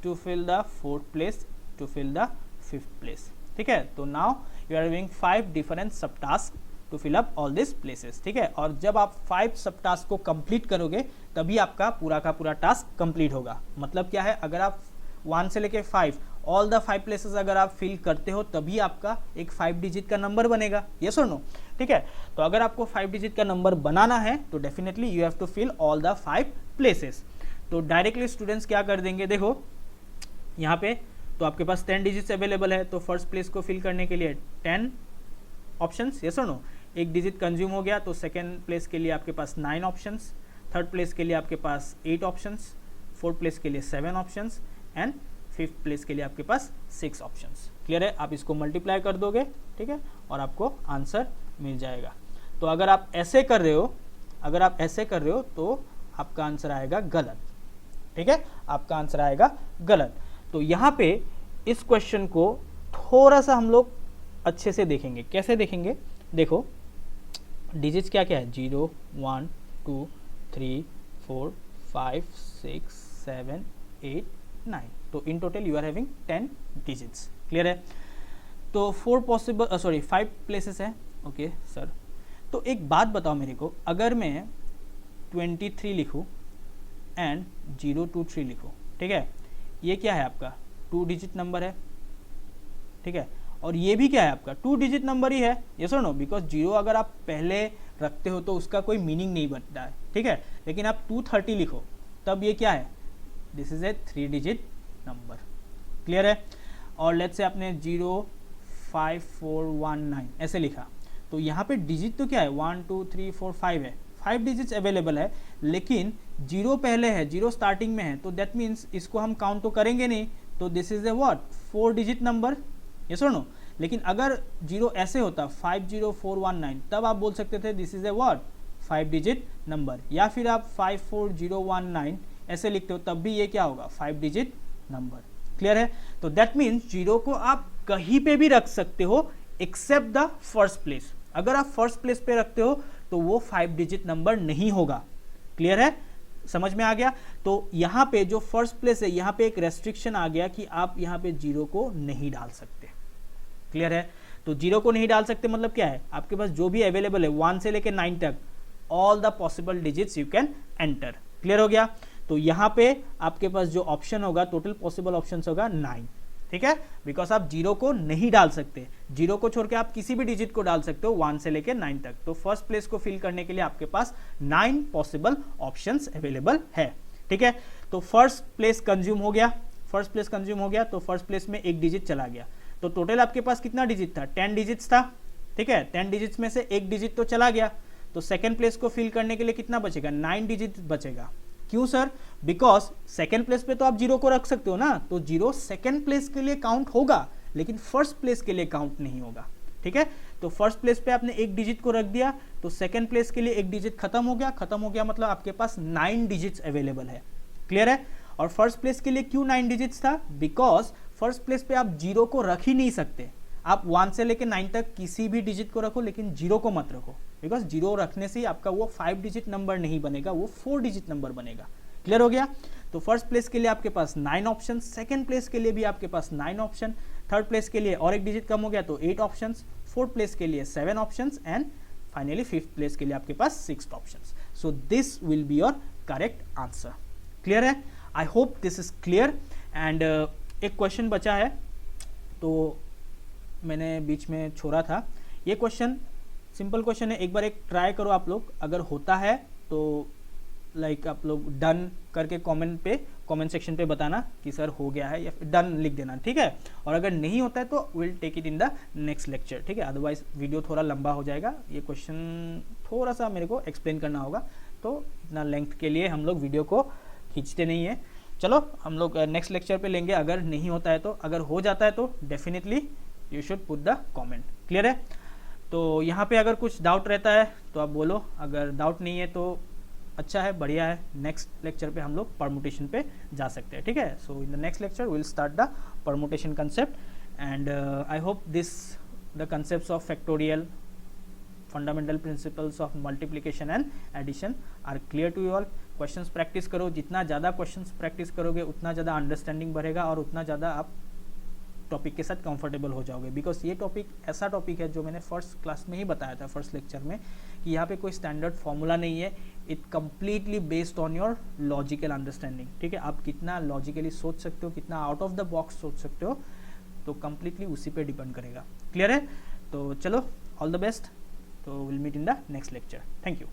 to fill the fourth place, to fill the fifth place. ठीक है? तो now you are having 5 different sub task to fill up all this places. ठीक है? और जब आप 5 सब task को कंप्लीट करोगे तभी आपका पूरा का पूरा टास्क कंप्लीट होगा। मतलब क्या है? अगर आप 1 से लेके 5 ऑल द 5 प्लेसेस अगर आप फिल करते हो तभी आपका एक 5 डिजिट का नंबर बनेगा। यस और नो? ठीक है? तो अगर आपको 5 डिजिट का नंबर बनाना है तो definitely you have to fill all the 5 places. तो डायरेक्टली स्टूडेंट्स क्या कर देंगे? देखो यहाँ पे तो आपके पास 10 डिजिट्स अवेलेबल है, तो फर्स्ट प्लेस को फिल करने के लिए 10 ऑप्शंस। यस और नो? एक डिजिट कंज्यूम हो गया तो सेकेंड प्लेस के लिए आपके पास 9 ऑप्शंस, थर्ड प्लेस के लिए आपके पास 8 ऑप्शंस, फोर्थ प्लेस के लिए 7 ऑप्शंस एंड फिफ्थ प्लेस के लिए आपके पास 6 ऑप्शंस। क्लियर है? आप इसको मल्टीप्लाई कर दोगे, ठीक है, और आपको आंसर मिल जाएगा। तो अगर आप ऐसे कर रहे हो तो आपका आंसर आएगा गलत। ठीक है? आपका आंसर आएगा गलत। तो यहाँ पे इस क्वेश्चन को थोड़ा सा हम लोग अच्छे से देखेंगे। कैसे देखेंगे? देखो डिजिट्स क्या क्या है? 0, 1, 2, 3, 4, 5, 6, 7, 8, 9। तो in total you are having 10 digits. Clear है? तो 5 प्लेसेस है। ओके सर, तो एक बात बताओ मेरे को, अगर मैं 23 लिखूँ एंड 023 लिखूँ, ठीक है, ये क्या है आपका? 2 डिजिट नंबर है। ठीक है? और ये भी क्या है आपका? 2 डिजिट नंबर ही है। यस और नो? बिकॉज 0 अगर आप पहले रखते हो तो उसका कोई मीनिंग नहीं बनता है। ठीक है? लेकिन आप 230 लिखो तब ये क्या है? This is a 3 digit number. Clear है? और लेट्स से आपने 05419 ऐसे लिखा, तो यहाँ पे डिजिट तो क्या है? 1, 2, 3, 4, 5 है, 5 डिजिट्स अवेलेबल है, लेकिन 0 पहले है, 0 स्टार्टिंग में है, तो दैट मीन्स इसको हम काउंट तो करेंगे नहीं, तो this is a what? 4 digit number. Yes और नो? लेकिन अगर 0 ऐसे होता 50419 तब आप बोल सकते थे this is a what? 5 digit number. या फिर आप 54019 ऐसे लिखते हो तब भी ये क्या होगा? 5 डिजिट नंबर। क्लियर है? तो दैट मीन्स 0 को आप कहीं पे भी रख सकते हो एक्सेप्ट द फर्स्ट प्लेस। अगर आप फर्स्ट प्लेस पे रखते हो तो वो 5 डिजिट नंबर नहीं होगा। क्लियर है? समझ में आ गया? तो यहाँ पे जो फर्स्ट प्लेस है यहाँ पे एक रेस्ट्रिक्शन आ गया कि आप यहाँ पे 0 को नहीं डाल सकते। क्लियर है? तो 0 को नहीं डाल सकते मतलब क्या है? आपके पास जो भी अवेलेबल है 1 से लेकर 9 तक all the possible digits you can enter. Clear हो गया? तो यहाँ पे आपके पास जो ऑप्शन होगा, टोटल पॉसिबल ऑप्शन होगा 9, ठीक है, बिकॉज आप 0 को नहीं डाल सकते, 0 को छोड़ के आप किसी भी डिजिट को डाल सकते हो 1 से लेके 9 तक। तो फर्स्ट प्लेस को फिल करने के लिए आपके पास 9 पॉसिबल ऑप्शंस अवेलेबल है, ठीक है। तो फर्स्ट प्लेस कंज्यूम हो गया, फर्स्ट प्लेस कंज्यूम हो गया, तो फर्स्ट प्लेस में एक डिजिट चला गया। तो टोटल आपके पास कितना डिजिट था, 10 डिजिट्स था, ठीक है। 10 डिजिट्स में से एक डिजिट तो चला गया, तो सेकेंड प्लेस को फिल करने के लिए कितना बचेगा, 9 डिजिट बचेगा। क्यों सर, बिकॉज सेकेंड प्लेस पे तो आप 0 को रख सकते हो ना, तो 0 सेकेंड प्लेस के लिए काउंट होगा, लेकिन फर्स्ट प्लेस के लिए काउंट नहीं होगा, ठीक है। तो फर्स्ट प्लेस पे आपने एक डिजिट को रख दिया, तो सेकेंड प्लेस के लिए एक डिजिट खत्म हो गया, खत्म हो गया मतलब आपके पास 9 डिजिट्स अवेलेबल है, क्लियर है। और फर्स्ट प्लेस के लिए क्यों 9 डिजिट्स था, बिकॉज फर्स्ट प्लेस पे आप 0 को रख ही नहीं सकते, आप 1 से लेके 9 तक किसी भी डिजिट को रखो, लेकिन 0 को मत रखो, बिकॉज 0 रखने से आपका वो 5 डिजिट नंबर नहीं बनेगा, वो 4 डिजिट नंबर बनेगा, क्लियर हो गया। तो फर्स्ट प्लेस के लिए आपके पास 9 ऑप्शन, सेकंड प्लेस के लिए भी आपके पास 9 ऑप्शन, थर्ड प्लेस के लिए और एक डिजिट कम हो गया तो 8 ऑप्शन, फोर्थ प्लेस के लिए 7 option and finally fifth place के लिए आपके पास 6 option. So this will be your correct answer, clear है। I hope this is clear. And एक क्वेश्चन बचा है, तो मैंने बीच में छोड़ा था, ये क्वेश्चन सिंपल क्वेश्चन है, एक बार एक ट्राई करो आप लोग, अगर होता है तो लाइक आप लोग डन करके कमेंट सेक्शन पे बताना कि सर हो गया है, या फिर डन लिख देना, ठीक है। और अगर नहीं होता है तो will take it in the next lecture, ठीक है, अदरवाइज वीडियो थोड़ा लंबा हो जाएगा, ये क्वेश्चन थोड़ा सा मेरे को एक्सप्लेन करना होगा, तो इतना लेंथ के लिए हम लोग वीडियो को खींचते नहीं है। चलो हम लोग नेक्स्ट लेक्चर पे लेंगे, अगर नहीं होता है तो, अगर हो जाता है तो definitely you should put the comment, clear है। तो यहाँ पे अगर कुछ डाउट रहता है तो आप बोलो, अगर डाउट नहीं है तो अच्छा है, बढ़िया है, नेक्स्ट लेक्चर पे हम लोग परमुटेशन पे जा सकते हैं, ठीक है। So in the next lecture will start the permutation concept and I hope this the concepts of factorial, fundamental principles of multiplication and addition are clear to you all. Questions practice करो, जितना ज़्यादा questions practice करोगे उतना ज़्यादा understanding बढ़ेगा और उतना ज़्यादा आप टॉपिक के साथ कंफर्टेबल हो जाओगे, बिकॉज ये टॉपिक ऐसा टॉपिक है जो मैंने फर्स्ट क्लास में ही बताया था, फर्स्ट लेक्चर में, कि यहाँ पे कोई स्टैंडर्ड फॉर्मूला नहीं है, it completely based on your logical understanding, ठीक है। आप कितना लॉजिकली सोच सकते हो, कितना आउट ऑफ द बॉक्स सोच सकते हो, तो कम्प्लीटली उसी पे डिपेंड करेगा, क्लियर है। तो चलो, ऑल द बेस्ट, तो will meet in the next lecture, thank you.